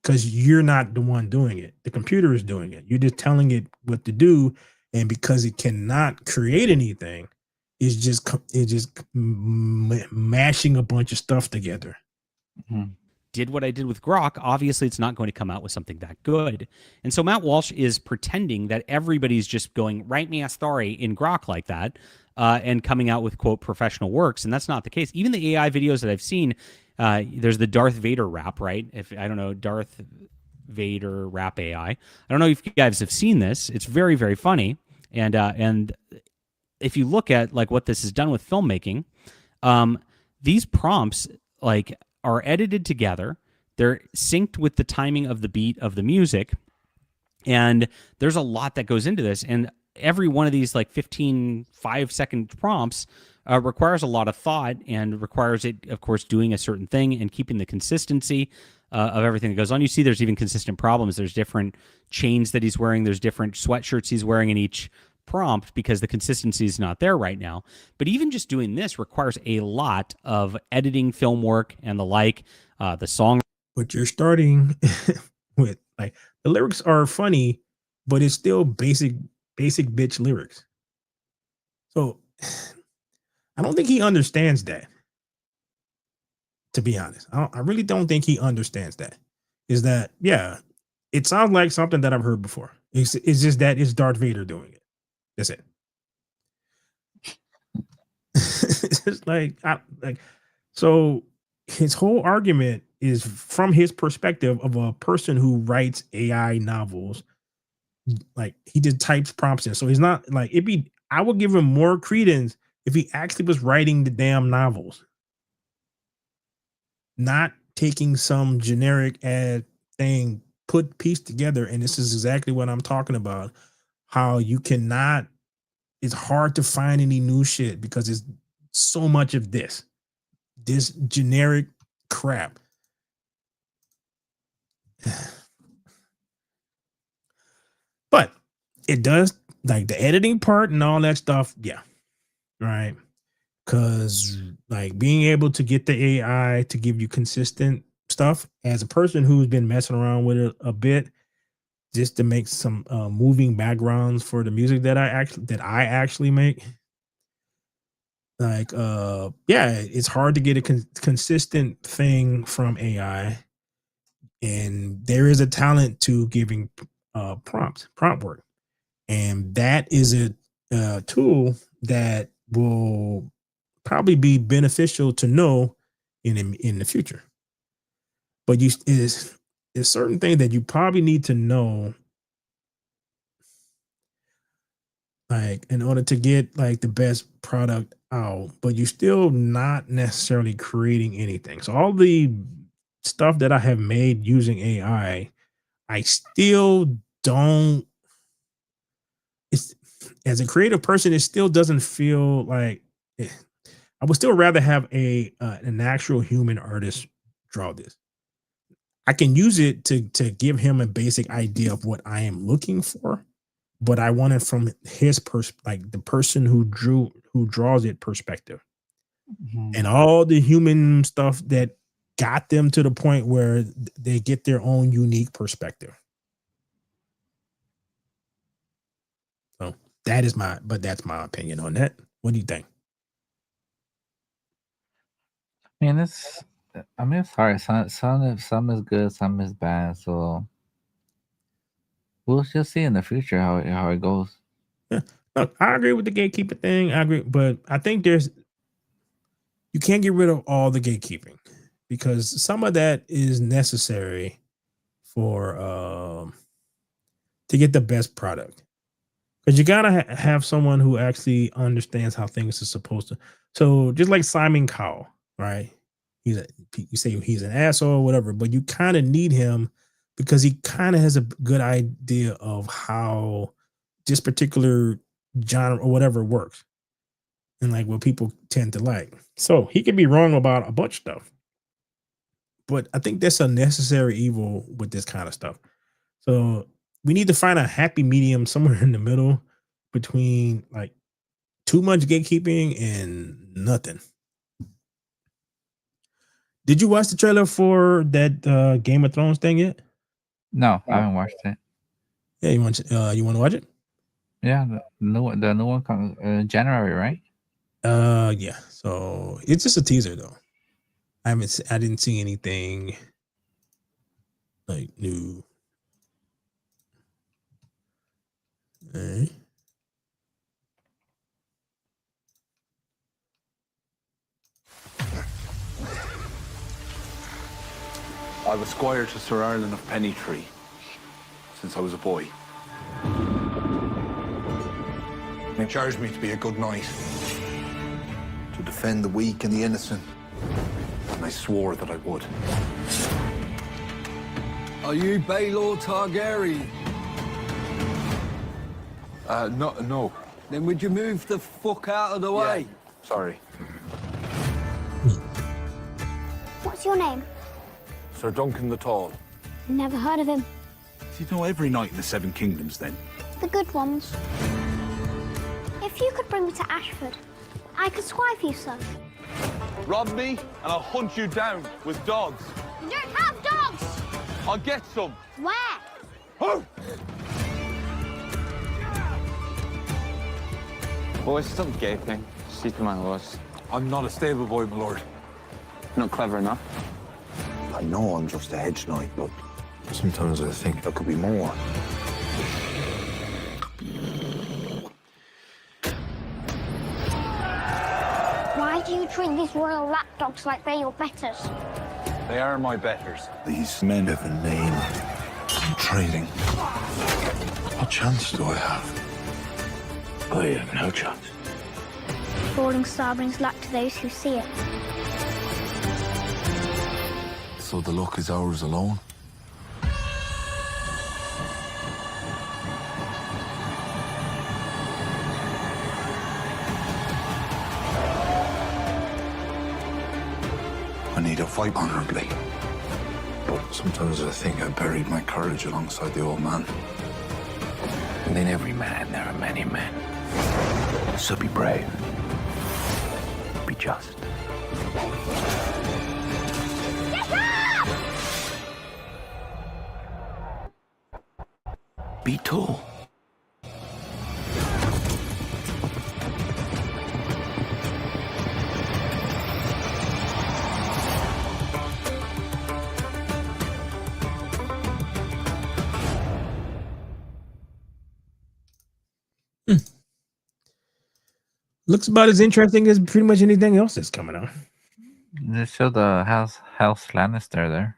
because you're not the one doing it. The computer is doing it. You're just telling it what to do, and because it cannot create anything, it's just mashing a bunch of stuff together. Did what I did with Grok, obviously it's not going to come out with something that good. And so Matt Walsh is pretending that everybody's just going, write me a story in Grok like that, and coming out with, quote, professional works. And that's not the case. Even the AI videos that I've seen, there's the Darth Vader rap, right? I don't know, Darth Vader rap AI. I don't know if you guys have seen this. It's very, very funny. And if you look at like what this has done with filmmaking, these prompts like are edited together. They're synced with the timing of the beat of the music. And there's a lot that goes into this. And every one of these like 15 5-second prompts requires a lot of thought and requires it, of course, doing a certain thing and keeping the consistency of everything that goes on. You see there's even consistent problems. There's different chains that he's wearing. There's different sweatshirts he's wearing in each prompt because the consistency is not there right now. But even just doing this requires a lot of editing, film work, and the like. The song. But you're starting with like the lyrics are funny, but it's still basic bitch lyrics. So I don't think he understands that. To be honest, I really don't think he understands that. Is that yeah? It sounds like something that I've heard before. It's just that it's Darth Vader doing it. That's it. It's just like so his whole argument is from his perspective of a person who writes AI novels. Like he just types prompts in. So he's not like I would give him more credence if he actually was writing the damn novels. Not taking some generic ad thing pieced together. And this is exactly what I'm talking about. How you cannot, it's hard to find any new shit because it's so much of this generic crap. But it does, like the editing part and all that stuff. Yeah. Right. Because like being able to get the AI to give you consistent stuff as a person who's been messing around with it a bit, just to make some moving backgrounds for the music that I actually make. Like, yeah, it's hard to get a consistent thing from AI, and there is a talent to giving prompt work, and that is tool that will probably be beneficial to know in the future. But is certain things that you probably need to know, like in order to get like the best product out, but you're still not necessarily creating anything. So all the stuff that I have made using AI, I still don't. It's as a creative person, it still doesn't feel like. I would still rather have an actual human artist draw this. I can use it to give him a basic idea of what I am looking for, but I want it from his like the person who draws it perspective, and all the human stuff that got them to the point where they get their own unique perspective. So that's my opinion on that. What do you think? I mean, it's hard. Some is good, some is bad. So we'll just see in the future how it goes. Yeah. Look, I agree with the gatekeeper thing. I agree, but I think you can't get rid of all the gatekeeping because some of that is necessary for to get the best product. Because you gotta have someone who actually understands how things are supposed to. So just like Simon Cowell, right? You say he's an asshole or whatever, but you kind of need him because he kind of has a good idea of how this particular genre or whatever works and like what people tend to like. So he could be wrong about a bunch of stuff, but I think that's a necessary evil with this kind of stuff. So we need to find a happy medium somewhere in the middle between like too much gatekeeping and nothing. Did you watch the trailer for that Game of Thrones thing yet? No, I haven't watched it. Yeah, you want to watch it? Yeah, the new one comes January, right? Yeah. So it's just a teaser though. I didn't see anything like new. All right. I was squire to Sir Ireland of Pennytree since I was a boy. They charged me to be a good knight, to defend the weak and the innocent, and I swore that I would. Are you Baelor Targaryen? No. Then would you move the fuck out of the way? Sorry. What's your name? Sir Duncan the Tall. Never heard of him. Do you know every knight in the Seven Kingdoms, then? The good ones. If you could bring me to Ashford, I could squire for you, sir. Rob me, and I'll hunt you down with dogs. You don't have dogs! I'll get some. Where? Oh! Boys, stop gaping. Sleep in my horse. I'm not a stable boy, my lord. Not clever enough. I know I'm just a hedge knight, but sometimes I think there could be more. Why do you treat these royal lapdogs like they're your betters? They are my betters. These men have a name. I'm trading. What chance do I have? I have no chance. Falling star brings luck to those who see it. So the luck is ours alone? I need to fight honorably. But sometimes I think I buried my courage alongside the old man. And in every man, there are many men. So be brave. Be just. Be tall. Looks about as interesting as pretty much anything else that's coming out. They show the House Lannister there.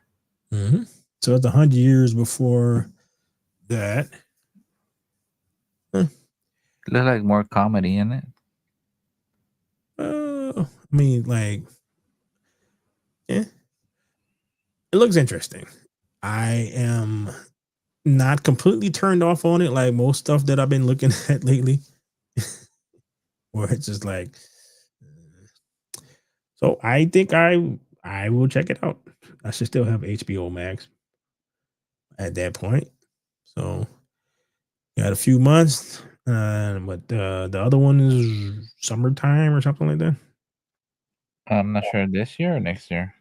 Mm-hmm. So it's 100 years before that. Look like more comedy in it. I mean, like, yeah, it looks interesting. I am not completely turned off on it, like most stuff that I've been looking at lately, where it's just like. So I think I will check it out. I should still have HBO Max at that point. So got a few months, but the other one is summertime or something like that. I'm not sure this year or next year.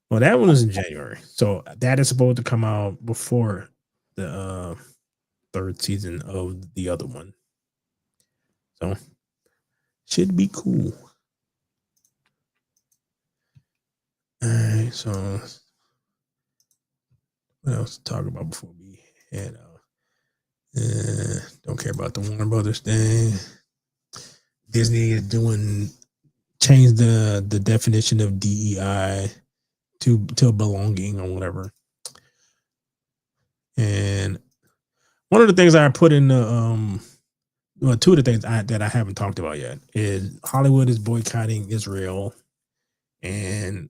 Well, that one is in January, so that is supposed to come out before the third season of the other one. So should be cool. All right, so what else to talk about before we head out? Don't care about the Warner Brothers thing. Disney is change the definition of DEI to belonging or whatever. And one of the things I put in the well, two of the things that I haven't talked about yet is Hollywood is boycotting Israel. And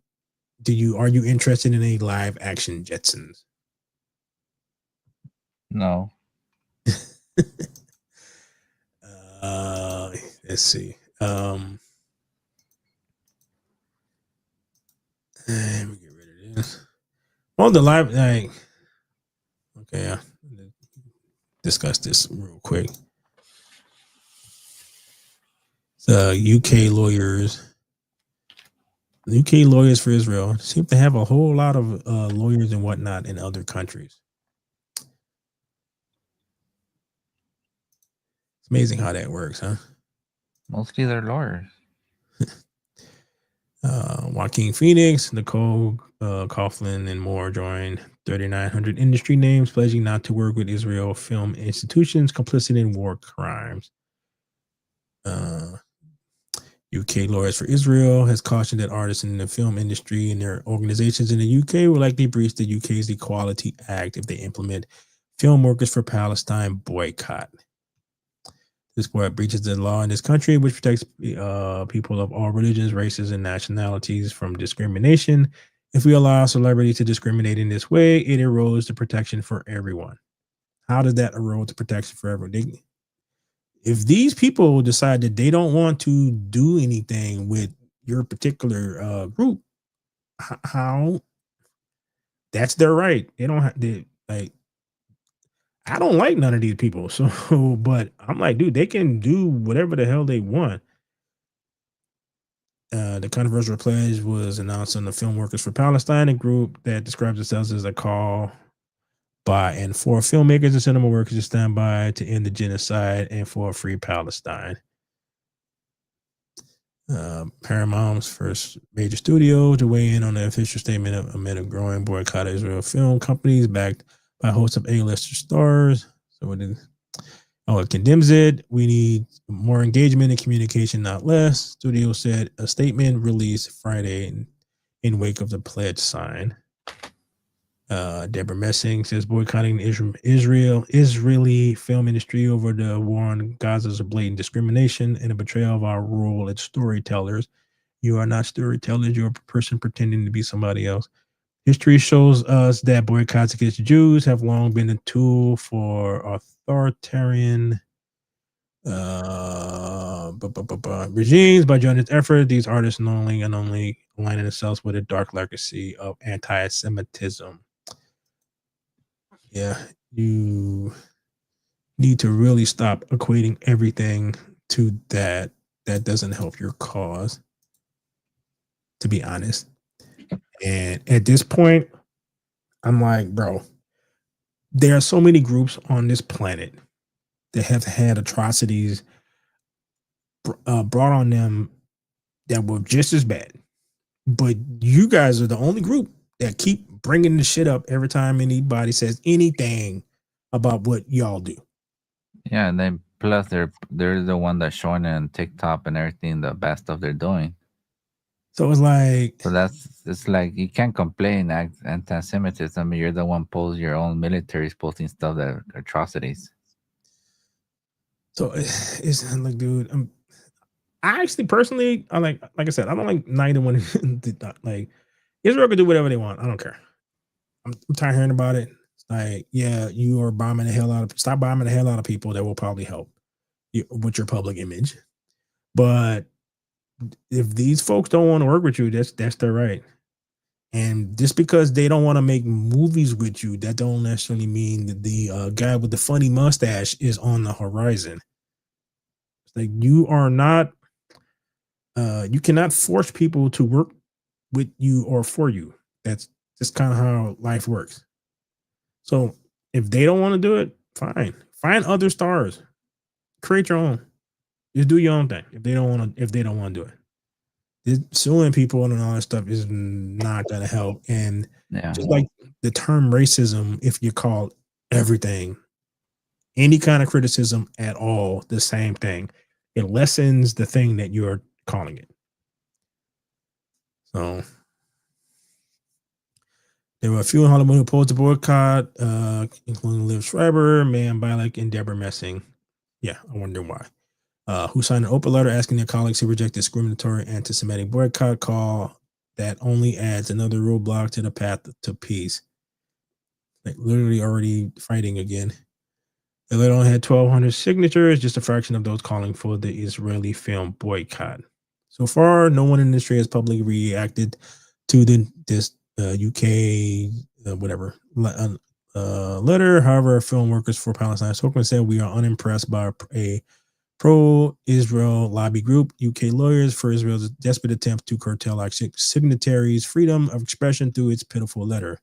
are you interested in a live action Jetsons? No. Let's see. Let me get rid of this. On the live, like, okay, yeah. Discuss this real quick. The UK lawyers for Israel seem to have a whole lot of lawyers and whatnot in other countries. It's amazing how that works, huh? Mostly they're lawyers. Joaquin Phoenix, Nicole Coughlin, and more joined 3,900 industry names pledging not to work with Israel film institutions complicit in war crimes. UK Lawyers for Israel has cautioned that artists in the film industry and their organizations in the UK will likely breach the UK's Equality Act if they implement film workers for Palestine boycott. This boycott breaches the law in this country, which protects people of all religions, races, and nationalities from discrimination. If we allow celebrities to discriminate in this way, it erodes the protection for everyone. How does that erode the protection for everyone? If these people decide that they don't want to do anything with your particular group, how? That's their right. They don't have like. I don't like none of these people. So, but I'm like, dude, they can do whatever the hell they want. The controversial pledge was announced on the Film Workers for Palestine, a group that describes themselves as a call by and for filmmakers and cinema workers to stand by to end the genocide and for a free Palestine. Paramount's first major studio to weigh in on the official statement amid a growing boycott of Israel film companies backed by hosts of A-lister stars. So it condemns it. We need more engagement and communication, not less. Studio said a statement released Friday in wake of the pledge sign. Deborah Messing says boycotting the Israeli film industry over the war on Gaza is a blatant discrimination and a betrayal of our role as storytellers. You are not storytellers. You're a person pretending to be somebody else. History shows us that boycotts against Jews have long been a tool for authoritarian regimes. By joining its effort, these artists not only aligning themselves with a dark legacy of anti-Semitism. Yeah, you need to really stop equating everything to that. That doesn't help your cause, to be honest. And at this point, I'm like, bro, there are so many groups on this planet that have had atrocities brought on them that were just as bad. But you guys are the only group that keep bringing the shit up every time anybody says anything about what y'all do. Yeah, and then Plus, they're the one that's showing it on TikTok and everything the bad stuff they're doing. So it's like, So it's like you can't complain anti-Semitism. You're the one posting your own militaries posting stuff that are atrocities. so it's like, dude, I actually personally, like I said, I don't like neither one. Like Israel can do whatever they want. I don't care. I'm tired of hearing about it. It's like, yeah, you are bombing the hell out of. Stop bombing the hell out of people. That will probably help you with your public image. But if these folks don't want to work with you, that's their right. And just because they don't want to make movies with you, that don't necessarily mean that the guy with the funny mustache is on the horizon. It's like you are not. You cannot force people to work with you or for you. That's just kind of how life works. So if they don't want to do it, fine. Find other stars. Create your own. Just do your own thing. If they don't want to do it. Suing people and all that stuff is not going to help. And just like the term racism, if you call everything, any kind of criticism at all, the same thing, it lessens the thing that you're calling it. So there were a few in Hollywood who opposed the boycott, including Liv Schreiber, Mayim Bialik, and Deborah Messing. Yeah, I wonder why. Who signed an open letter asking their colleagues to reject discriminatory anti-Semitic boycott call that only adds another roadblock to the path to peace. Like literally already fighting again. The letter only had 1,200 signatures, just a fraction of those calling for the Israeli film boycott. So far, no one in the industry has publicly reacted to this UK letter. However, Film Workers for Palestine spokesman said we are unimpressed by a pro-Israel lobby group, UK Lawyers for Israel's desperate attempt to curtail our signatories' freedom of expression through its pitiful letter.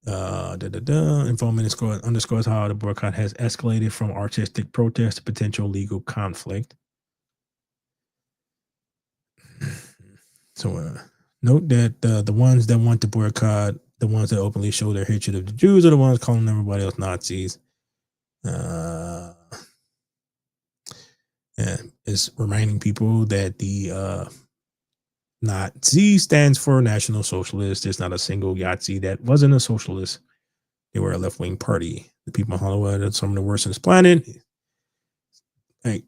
Informant underscores how the boycott has escalated from artistic protest to potential legal conflict. So note that the ones that want to boycott, the ones that openly show their hatred of the Jews, are the ones calling everybody else Nazis. And it's reminding people that the Nazi stands for National Socialist. There's not a single Yahtzee that wasn't a socialist. They were a left-wing party. The people in Hollywood are some of the worst on this planet. Like,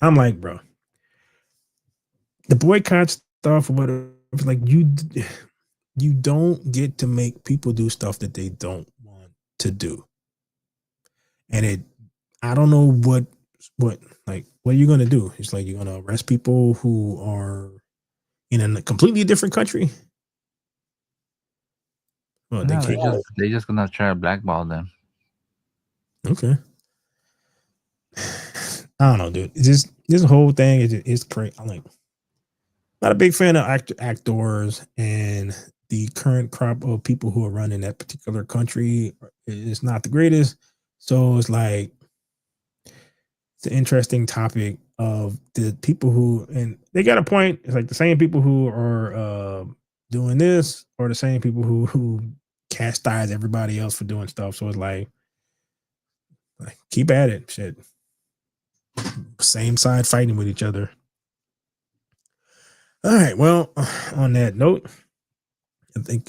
I'm like, bro, the boycott stuff, whatever, like you don't get to make people do stuff that they don't want to do. And I don't know what are you going to do? It's like you're going to arrest people who are in a completely different country. Well, No, they're just gonna try to blackball them. Okay. I don't know, dude. It's just this whole thing is crazy. I'm like not a big fan of actors, and the current crop of people who are running that particular country is not the greatest. So it's like it's an interesting topic of the people who, and they got a point. It's like the same people who are doing this are the same people who chastise everybody else for doing stuff. So it's like keep at it. Shit. Same side fighting with each other. All right. Well, on that note, I think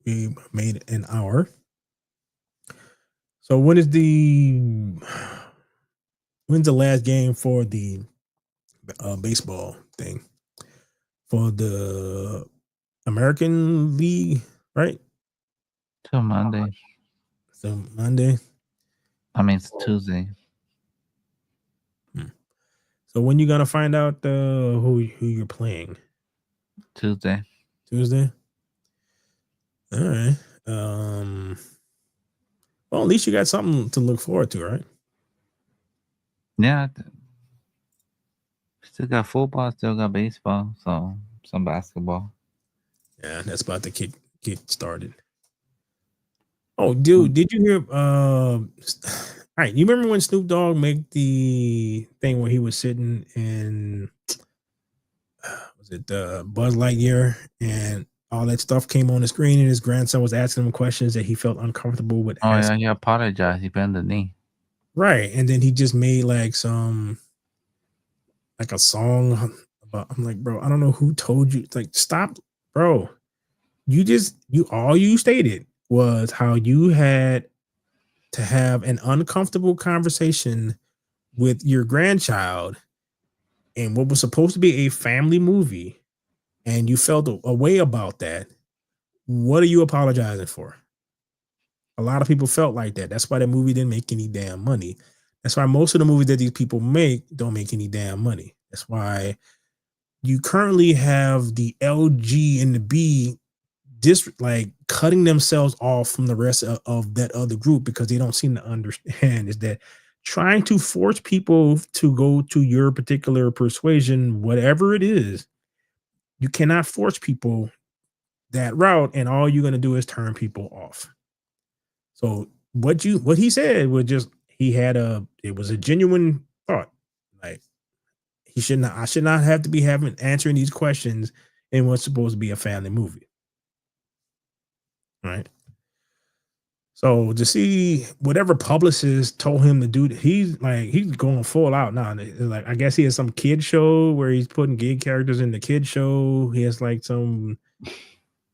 we made an hour. So when's the last game for the baseball thing for the American League, right? Till Monday. So Monday. I mean, it's Tuesday. So when you gonna find out who you're playing? Tuesday. All right. Well, at least you got something to look forward to, right? Yeah. Still got football, still got baseball, so some basketball. Yeah, that's about to get started. Oh, dude, did you hear? All right, you remember when Snoop Dogg made the thing where he was sitting in was it Buzz Lightyear, and all that stuff came on the screen, and his grandson was asking him questions that he felt uncomfortable with Oh asking. yeah, he apologized. He bent the knee. Right, and then he just made like a song about. I'm like, bro, I don't know who told you. Like, stop, bro. All you stated was how you had to have an uncomfortable conversation with your grandchild in what was supposed to be a family movie, and you felt a way about that. What are you apologizing for? A lot of people felt like that. That's why that movie didn't make any damn money. That's why most of the movies that these people make don't make any damn money. That's why you currently have the LG and the B like cutting themselves off from the rest of that other group because they don't seem to understand is that trying to force people to go to your particular persuasion, whatever it is, you cannot force people that route, and all you're going to do is turn people off. So what he said was just it was a genuine thought. Like I should not have to be answering these questions in what's supposed to be a family movie. Right. So to see whatever publicist told him to do, he's going full out now. Like, I guess he has some kid show where he's putting gay characters in the kid show. He has like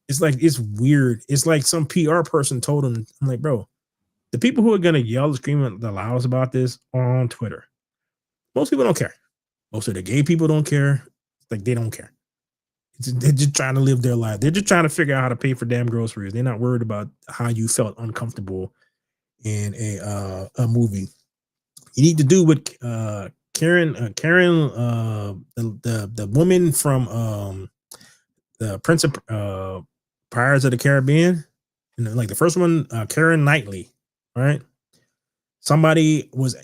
it's weird. It's like some PR person told him. I'm like, bro, the people who are going to yell and scream the loudest about this are on Twitter. Most people don't care. Most of the gay people don't care. Like, they don't care. They're just trying to live their life. They're just trying to figure out how to pay for damn groceries. They're not worried about how you felt uncomfortable in a movie. You need to do what Karen, the woman from the Prince of Pirates of the Caribbean, and like the first one, Karen Knightley, right?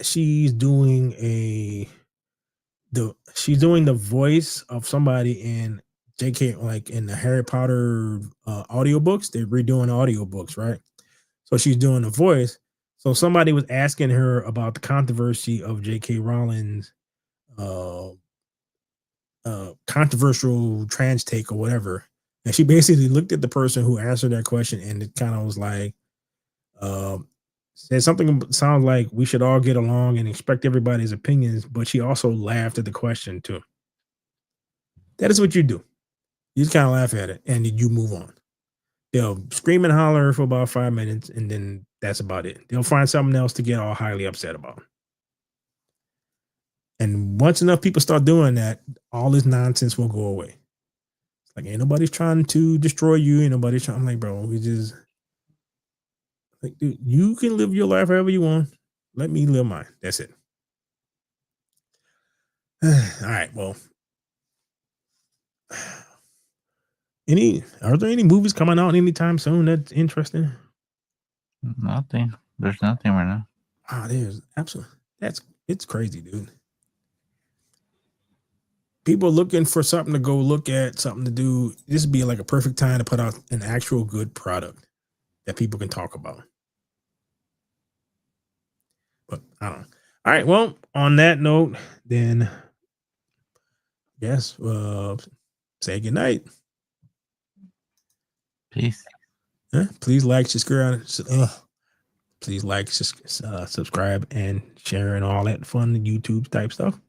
She's doing the voice of somebody in JK, like in the Harry Potter audiobooks. They're redoing audiobooks, right? So she's doing the voice. So somebody was asking her about the controversy of JK Rowling's controversial trans take or whatever. And she basically looked at the person who answered that question, and it kind of was like, said something sounds like we should all get along and expect everybody's opinions, but she also laughed at the question too. That is what you do. You just kind of laugh at it and you move on. They'll scream and holler for about 5 minutes, and then that's about it. They'll find something else to get all highly upset about. And once enough people start doing that, all this nonsense will go away. It's like, ain't nobody's trying to destroy you. Ain't nobody's trying. I'm like, bro, we just like, dude, you can live your life however you want. Let me live mine. That's it. All right. Well, are there any movies coming out anytime soon that's interesting? Nothing. There's nothing right now. There's absolutely. It's crazy, dude. People looking for something to go look at, something to do. This would be like a perfect time to put out an actual good product that people can talk about. But I don't know. All right. Well, on that note, then yes, say goodnight. Peace. Please like, subscribe. Please like, subscribe, and share, and all that fun YouTube type stuff.